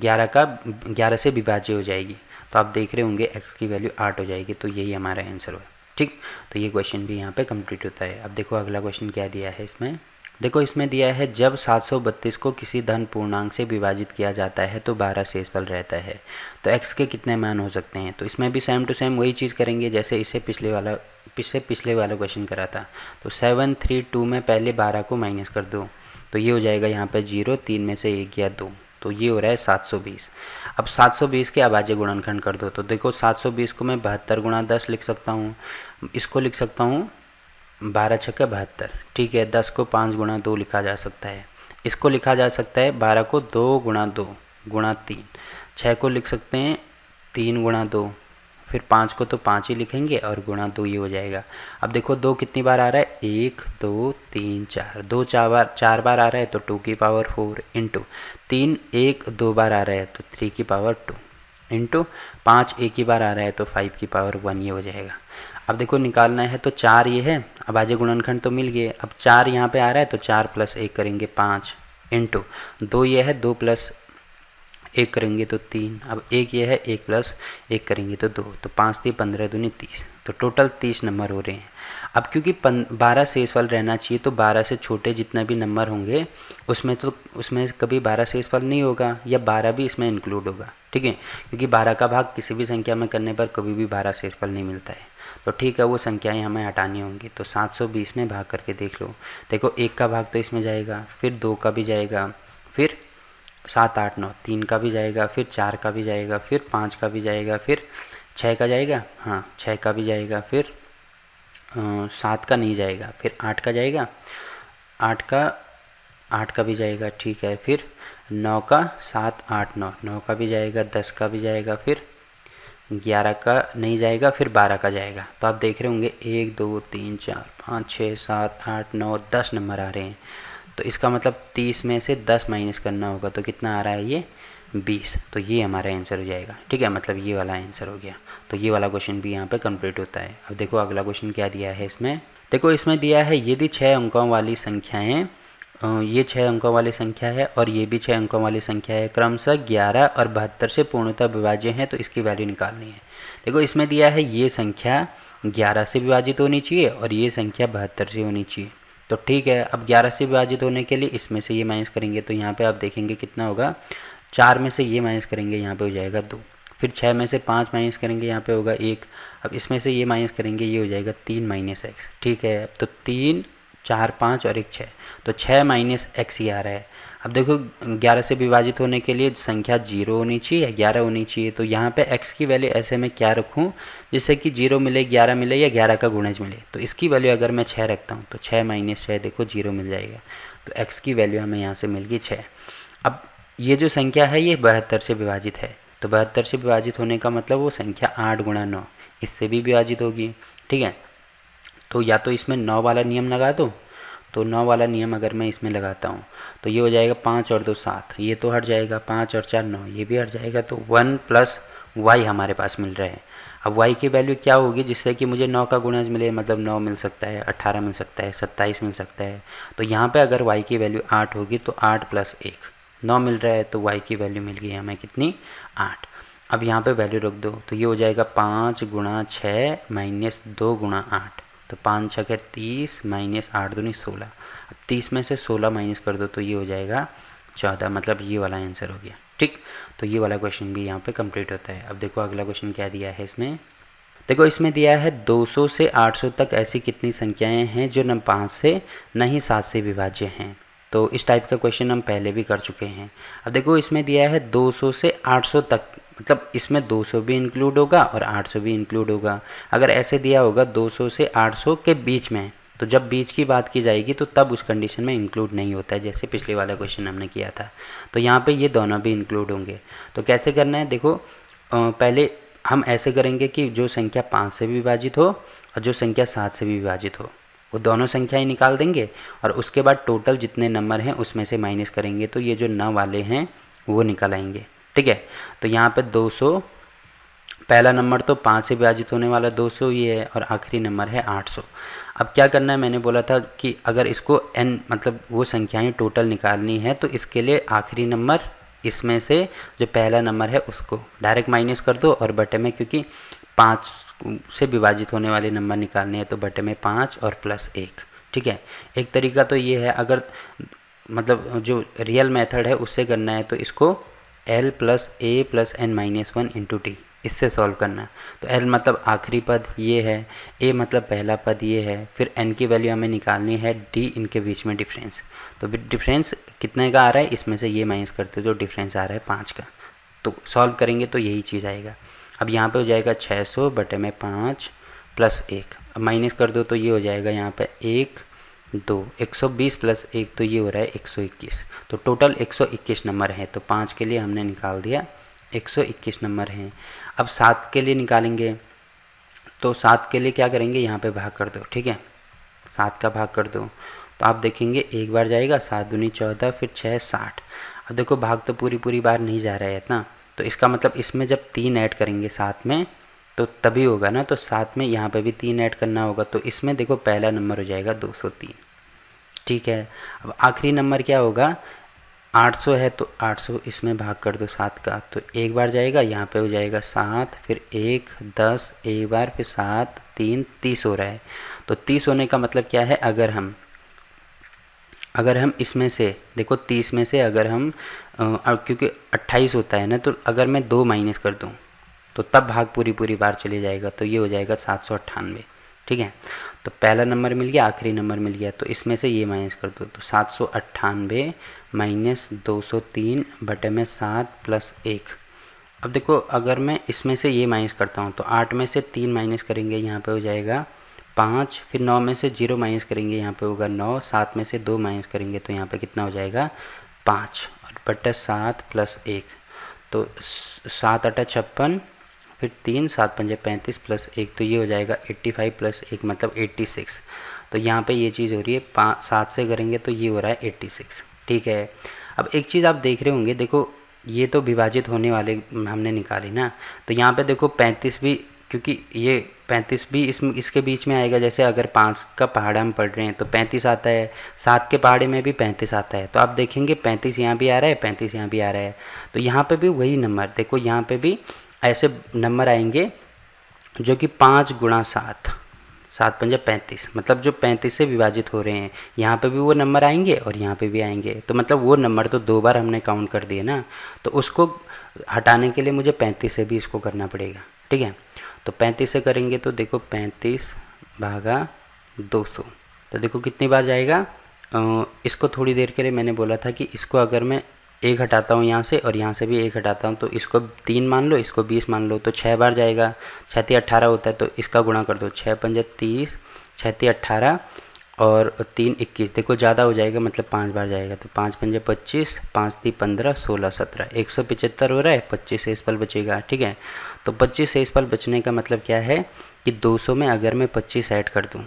11 से विभाज्य हो जाएगी। तो आप देख रहे होंगे x की वैल्यू 8 हो जाएगी, तो यही हमारा आंसर हुआ, ठीक। तो ये क्वेश्चन भी यहाँ पे कंप्लीट होता है। अब देखो अगला क्वेश्चन क्या दिया है इसमें। देखो इसमें दिया है जब 732 को किसी धन पूर्णांक से विभाजित किया जाता है तो 12 शेषफल रहता है, तो x के कितने मान हो सकते हैं। तो इसमें भी सेम टू सेम वही चीज़ करेंगे जैसे इससे पिछले वाला क्वेश्चन करा था। तो 7 3 2 में पहले 12 को माइनस कर दो, तो ये हो जाएगा यहाँ पे 0, 3 में से 1 या 2, तो ये हो रहा है 720। अब 720 के अभाज्य गुणनखंड कर दो। तो देखो 720 को मैं 72 गुणा 10 लिख सकता हूँ, इसको लिख सकता हूँ 12 छक्के 72, ठीक है। 10 को 5 गुणा 2 लिखा जा सकता है, इसको लिखा जा सकता है 12 को 2 गुणा 2 गुणा 3, 6 को लिख सकते हैं 3 गुणा 2, फिर 5 को तो 5 ही लिखेंगे और गुणा 2 ये हो जाएगा। अब देखो 2 कितनी बार आ रहा है 1 2 3 4, 2 4 बार आ रहा है तो 2 की पावर 4 इंटू 3 1 2 बार आ रहा है तो 3 की पावर 2 इंटू 5 एक ही बार आ रहा है तो 5 की पावर 1 ये हो जाएगा। अब देखो निकालना है तो 4 ये है, अभाज्य गुणनखंड तो मिल गए। अब 4 यहाँ पे आ रहा है तो 4 प्लस 1 करेंगे 5 इंटू 2 ये है 2 प्लस 1 करेंगे तो 3, अब 1 ये है 1 प्लस 1 करेंगे तो 2, तो 5 3 15 दूनी 30, तो टोटल 30 नंबर हो रहे हैं। अब क्योंकि 12 शेषफल रहना चाहिए तो 12 से छोटे जितना भी नंबर होंगे उसमें कभी 12 शेषफल नहीं होगा, या 12 भी इसमें इंक्लूड होगा, ठीक है। क्योंकि 12 का भाग किसी भी संख्या में करने पर कभी भी 12 शेषफल नहीं मिलता है, तो ठीक है वो संख्याएं हमें हटानी होंगी। तो 720 में भाग करके देख लो। देखो 1 का भाग तो इसमें जाएगा, फिर 2 का भी जाएगा, फिर 7 8 9 3 का भी जाएगा, फिर 4 का भी जाएगा, फिर 5 का भी जाएगा, फिर 6 का जाएगा, हाँ 6 का भी जाएगा, फिर 7 का नहीं जाएगा, फिर 8 का जाएगा, 8 का भी जाएगा, ठीक है। फिर 9 का 7 8 9 9 का भी जाएगा, 10 का भी जाएगा, फिर 11 का नहीं जाएगा, फिर 12 का जाएगा। तो आप देख रहे होंगे 1 2 3 4 5 6 7 8 9 10 नंबर आ रहे हैं। तो इसका मतलब 30 में से 10 माइनस करना होगा, तो कितना आ रहा है ये 20, तो ये हमारा आंसर हो जाएगा, ठीक है। मतलब ये वाला आंसर हो गया। तो ये वाला क्वेश्चन भी यहाँ पे कंप्लीट होता है। अब देखो अगला क्वेश्चन क्या दिया है इसमें। देखो इसमें दिया है यदि 6 अंकों वाली संख्याएँ, ये 6 अंकों वाली संख्या है और ये भी 6 अंकों वाली संख्या है, क्रमशः 11 और 72 से पूर्णतः विभाज्य हैं, तो इसकी वैल्यू निकालनी है। देखो इसमें दिया है ये संख्या 11 से विभाजित होनी चाहिए और ये संख्या 72 से होनी चाहिए, तो ठीक है। अब 11 से विभाजित होने के लिए इसमें से ये माइनस करेंगे, तो यहाँ पे आप देखेंगे कितना होगा, 4 में से ये माइनस करेंगे, यहाँ पे हो जाएगा 2, फिर 6 में से 5 माइनस करेंगे, यहाँ पे होगा 1, अब इसमें से ये माइनस करेंगे, ये हो जाएगा 3 माइनस एक्स, ठीक है। तो 3 4 5 और 1 6, तो 6 माइनस एक्स ही आ रहा है। अब देखो 11 से विभाजित होने के लिए संख्या 0 होनी चाहिए या 11 होनी चाहिए। तो यहाँ पे x की वैल्यू ऐसे मैं क्या रखूँ जिससे कि 0 मिले, 11 मिले या 11 का गुणज मिले। तो इसकी वैल्यू अगर मैं 6 रखता हूँ तो 6 माइनस 6 देखो 0 मिल जाएगा। तो x की वैल्यू हमें यहाँ से मिल गई 6। अब ये जो संख्या है ये 72 से विभाजित है। तो 72 से विभाजित होने का मतलब वो संख्या 8 गुणा 9 इससे भी विभाजित होगी। ठीक है, तो या तो इसमें 9 वाला नियम लगा दो। तो 9 वाला नियम अगर मैं इसमें लगाता हूँ तो ये हो जाएगा 5 और 2 7, ये तो हट जाएगा, 5 और 4 9, ये भी हट जाएगा। तो 1 प्लस वाई हमारे पास मिल रहा है। अब y की वैल्यू क्या होगी जिससे कि मुझे 9 का गुणज मिले, मतलब 9 मिल सकता है, 18 मिल सकता है, 27 मिल सकता है। तो यहाँ पे अगर y की वैल्यू 8 होगी तो 8 प्लस 1 9 मिल रहा है। तो y की वैल्यू मिल गई हमें कितनी, 8। अब यहाँ पे वैल्यू रख दो तो ये हो जाएगा 5 गुणा 6 माइनस 2 गुणा 8। तो 5 छः 30 माइनस 8 दूनी 16। अब 30 में से 16 माइनस कर दो तो ये हो जाएगा 14, मतलब ये वाला आंसर हो गया। ठीक, तो ये वाला क्वेश्चन भी यहाँ पे कंप्लीट होता है। अब देखो अगला क्वेश्चन क्या दिया है इसमें। देखो इसमें दिया है 200 से 800 तक ऐसी कितनी संख्याएं हैं जो न 5 से न ही 7 से विभाज्य हैं। तो इस टाइप का क्वेश्चन हम पहले भी कर चुके हैं। अब देखो इसमें दिया है 200 से 800 तक, मतलब इसमें 200 भी इंक्लूड होगा और 800 भी इंक्लूड होगा। अगर ऐसे दिया होगा 200 से 800 के बीच में, तो जब बीच की बात की जाएगी तो तब उस कंडीशन में इंक्लूड नहीं होता है, जैसे पिछले वाला क्वेश्चन हमने किया था। तो यहाँ पे ये दोनों भी इंक्लूड होंगे। तो कैसे करना है, देखो पहले हम ऐसे करेंगे कि जो संख्या 5 से भी विभाजित हो और जो संख्या 7 से भी विभाजित हो वो दोनों संख्याएं निकाल देंगे और उसके बाद टोटल जितने नंबर हैं उसमें से माइनस करेंगे तो ये जो न वाले हैं वो निकल आएंगे। ठीक है, तो यहाँ पे 200 पहला नंबर तो 5 से विभाजित होने वाला 200 ये है और आखिरी नंबर है 800। अब क्या करना है, मैंने बोला था कि अगर इसको n मतलब वो संख्याएं टोटल निकालनी है तो इसके लिए आखिरी नंबर इसमें से जो पहला नंबर है उसको डायरेक्ट माइनस कर दो और बटे में, क्योंकि 5 से विभाजित होने वाले नंबर निकालने हैं तो बटे में 5 और प्लस 1। ठीक है, एक तरीका तो ये है, अगर मतलब जो रियल मेथड है उससे करना है तो इसको l plus A plus N minus 1 into T इससे सॉल्व करना। तो l मतलब आखिरी पद ये है, a मतलब पहला पद ये है, फिर n की वैल्यू हमें निकालनी है, d इनके बीच में डिफरेंस। तो डिफरेंस कितने का आ रहा है, इसमें से ये माइनस करते तो डिफरेंस आ रहा है 5 का। तो सॉल्व करेंगे तो यही चीज़ आएगा। अब यहाँ पे हो जाएगा 600 बटे में 5 प्लस 1। अब माइनस कर दो तो ये हो जाएगा यहाँ पे 1 2 120 प्लस 1 तो ये हो रहा है 121। तो टोटल 121 नंबर है। तो 5 के लिए हमने निकाल दिया 121 नंबर हैं। अब 7 के लिए निकालेंगे तो 7 के लिए क्या करेंगे, यहाँ पे भाग कर दो। ठीक है, 7 का भाग कर दो तो आप देखेंगे एक बार जाएगा, 7 दूनी 14 फिर 6 60। अब देखो भाग तो पूरी बार नहीं जा रहा है इतना, तो इसका मतलब इसमें जब 3 ऐड करेंगे साथ में तो तभी होगा ना। तो साथ में यहाँ पे भी 3 ऐड करना होगा, तो इसमें देखो पहला नंबर हो जाएगा 203। ठीक है, अब आखिरी नंबर क्या होगा, 800 है तो 800 इसमें भाग कर दो 7 का, तो एक बार जाएगा, यहाँ पे हो जाएगा 7 फिर 1 10 एक बार फिर 7 3 30 हो रहा है। तो 30 होने का मतलब क्या है, अगर हम इसमें से देखो 30 में से अगर हम क्योंकि 28 होता है ना, तो अगर मैं 2 माइनस कर दूँ तो तब भाग पूरी बार चले जाएगा, तो ये हो जाएगा 798। ठीक है, तो पहला नंबर मिल गया, आखिरी नंबर मिल गया, तो इसमें से ये माइनस कर दो तो 798 माइनस 203 बटे में 7 प्लस 1। अब देखो अगर मैं इसमें से ये माइनस करता हूँ तो 8 में से 3 माइनस करेंगे, यहाँ पे हो जाएगा 5, फिर 9 में से 0 माइनस करेंगे, यहाँ पे होगा 9, 7 में से 2 माइनस करेंगे तो यहाँ पे कितना हो जाएगा 5 और बटे 7 प्लस 1। तो 7 8 56 फिर 3 7 5 35 प्लस 1, तो ये हो जाएगा 85 प्लस 1 मतलब 86। तो यहाँ पे ये चीज़ हो रही है 7 से करेंगे तो ये हो रहा है 86। ठीक है, अब एक चीज़ आप देख रहे होंगे, देखो ये तो विभाजित होने वाले हमने निकाले ना, तो यहाँ पे देखो 35 भी, क्योंकि ये 35 भी इसके बीच में आएगा। जैसे अगर 5 का पहाड़ा हम पढ़ रहे हैं तो 35 आता है, 7 के पहाड़े में भी 35 आता है, तो आप देखेंगे 35 यहाँ भी आ रहा है, 35 यहाँ भी आ रहा है। तो यहाँ पे भी वही नंबर, देखो यहाँ पे भी ऐसे नंबर आएंगे जो कि 5 गुणा 7 7 पंजा 35, मतलब जो 35 से विभाजित हो रहे हैं, यहाँ पे भी वो नंबर आएंगे और यहाँ पे भी आएंगे। तो मतलब वो नंबर तो 2 बार हमने काउंट कर दिए ना, तो उसको हटाने के लिए मुझे 35 से भी इसको करना पड़ेगा। ठीक है, तो 35 से करेंगे तो देखो 35 भागा 200, तो देखो कितनी बार जाएगा इसको थोड़ी देर के लिए मैंने बोला था कि इसको अगर मैं 1 हटाता हूँ यहाँ से और यहाँ से भी 1 हटाता हूँ तो इसको 3 मान लो, इसको 20 मान लो, तो 6 बार जाएगा। 6 3 18 होता है, तो इसका गुणा कर दो, 6 पंजे 30, 6 3 18 और 3 21। देखो ज़्यादा हो जाएगा, मतलब 5 बार जाएगा, तो 5 पंजे 25, 5 3 15, 16 17, 175 हो रहा है। 25 शेष पल बचेगा, ठीक है। तो 25 शेष पल बचने का मतलब क्या है कि 200 में अगर मैं 25 ऐड कर दूँ,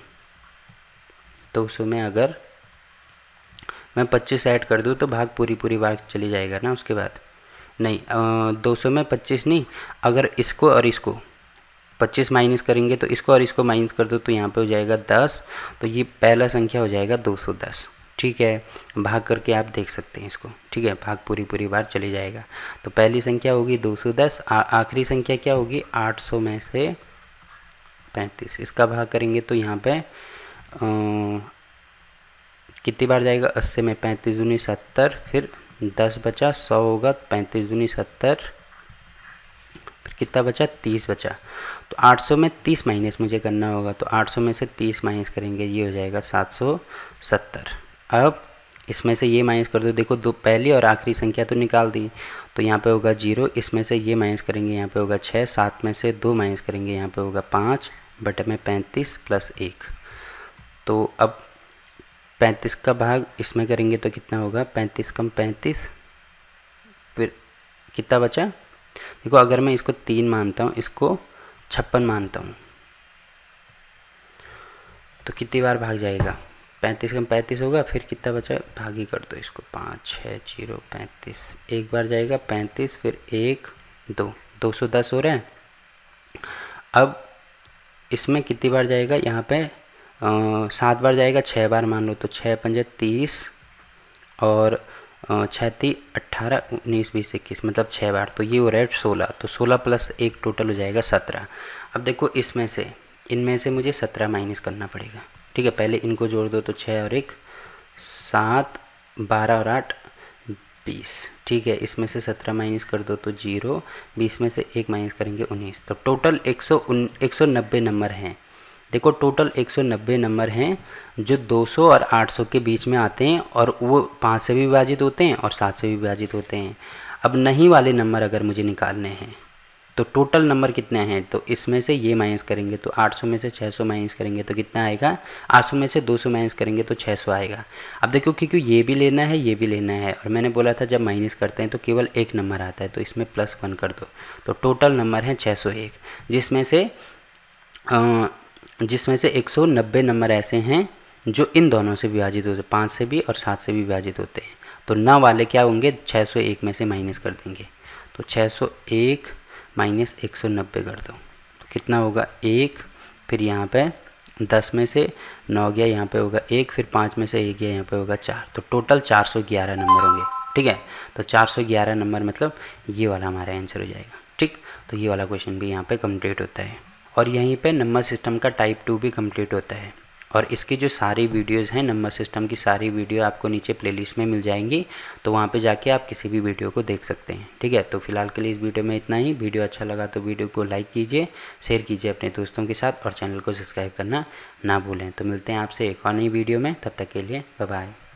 200 में अगर मैं 25 ऐड कर दूँ तो भाग पूरी बार चली जाएगा ना। उसके बाद नहीं, 200 में 25 नहीं, अगर इसको और इसको 25 माइनस करेंगे तो इसको और इसको माइनस कर दो तो यहाँ पे हो जाएगा 10, तो ये पहला संख्या हो जाएगा 210, ठीक है। भाग करके आप देख सकते हैं इसको, ठीक है। भाग पूरी बार चली जाएगा। तो पहली संख्या होगी 210, आखिरी संख्या क्या होगी 800 में से 35। इसका भाग करेंगे तो यहाँ पे कितनी बार जाएगा, 80 में 35 दूनी 70, फिर 10 बचा, 100 होगा, 35 दूनी 70, फिर कितना बचा 30 बचा। तो 800 में 30 माइनस मुझे करना होगा, तो 800 में से 30 माइनस करेंगे, ये हो जाएगा 770। अब इसमें से ये माइनस कर दो, देखो दो पहली और आखिरी संख्या तो निकाल दी, तो यहाँ पे होगा 0, इसमें से ये माइनस करेंगे, यहाँ पे होगा 6, 7 में से 2 माइनस करेंगे, यहाँ पे होगा 5 बटे में 35 प्लस 1। तो अब 35 का भाग इसमें करेंगे तो कितना होगा, 35 कम 35, फिर कितना बचा। देखो अगर मैं इसको 3 मानता हूँ, इसको 56 मानता हूँ, तो कितनी बार भाग जाएगा, 35 कम 35 होगा, फिर कितना बचा, भाग ही कर दो इसको, 5 6 0 35, एक बार जाएगा 35, फिर 1 2, 210 हो रहा है। अब इसमें कितनी बार जाएगा, यहाँ पे 7 बार जाएगा, 6 बार मान लो, तो 6 पंजे 30 और 6 3 18 19 20 21, मतलब 6 बार, तो ये हो रहा है 16, तो 16 प्लस 1 टोटल हो जाएगा 17। अब देखो इसमें से इनमें से मुझे 17 माइनस करना पड़ेगा, ठीक है। पहले इनको जोड़ दो, तो 6 और 1 7, 12 और 8 20, ठीक है। इसमें से 17 माइनस कर दो तो 0, 20 में से 1 माइनस करेंगे 19, तो टोटल 190 नंबर हैं। देखो टोटल 190 नंबर हैं जो 200 और 800 के बीच में आते हैं, और वो 5 से भी विभाजित होते हैं और 7 से भी विभाजित होते हैं। अब नहीं वाले नंबर अगर मुझे निकालने हैं तो टोटल नंबर कितने हैं, तो इसमें से ये माइनस करेंगे, तो 800 में से 600 माइनस करेंगे तो कितना आएगा, 800 में से 200 माइनस करेंगे तो 600 आएगा। अब देखो क्योंकि ये भी लेना है, ये भी लेना है, और मैंने बोला था जब माइनस करते हैं तो केवल एक नंबर आता है, तो इसमें +1 कर दो, तो टोटल नंबर है 601, जिसमें से 190 नंबर ऐसे हैं जो इन दोनों से विभाजित होते हैं, 5 से भी और 7 से भी विभाजित होते हैं। तो ना वाले क्या होंगे, 601 में से माइनस कर देंगे, तो 601 माइनस 190 कर दो, तो कितना होगा 1, फिर यहाँ पे 10 में से 9 गया, यहाँ पे होगा 1, फिर 5 में से 1 गया, यहाँ पे होगा 4, तो टोटल 411 नंबर होंगे, ठीक है। तो 411 नंबर मतलब ये वाला हमारा आंसर हो जाएगा, ठीक। तो ये वाला क्वेश्चन भी यहाँ पे कंप्लीट होता है, और यहीं पे नंबर सिस्टम का टाइप 2 भी कंप्लीट होता है। और इसकी जो सारी वीडियोस हैं, नंबर सिस्टम की सारी वीडियो आपको नीचे प्लेलिस्ट में मिल जाएंगी, तो वहाँ पे जाके आप किसी भी वीडियो को देख सकते हैं, ठीक है। तो फिलहाल के लिए इस वीडियो में इतना ही। वीडियो अच्छा लगा तो वीडियो को लाइक कीजिए, शेयर कीजिए अपने दोस्तों के साथ, और चैनल को सब्सक्राइब करना ना भूलें। तो मिलते हैं आपसे एक और नई वीडियो में, तब तक के लिए बाय बाय।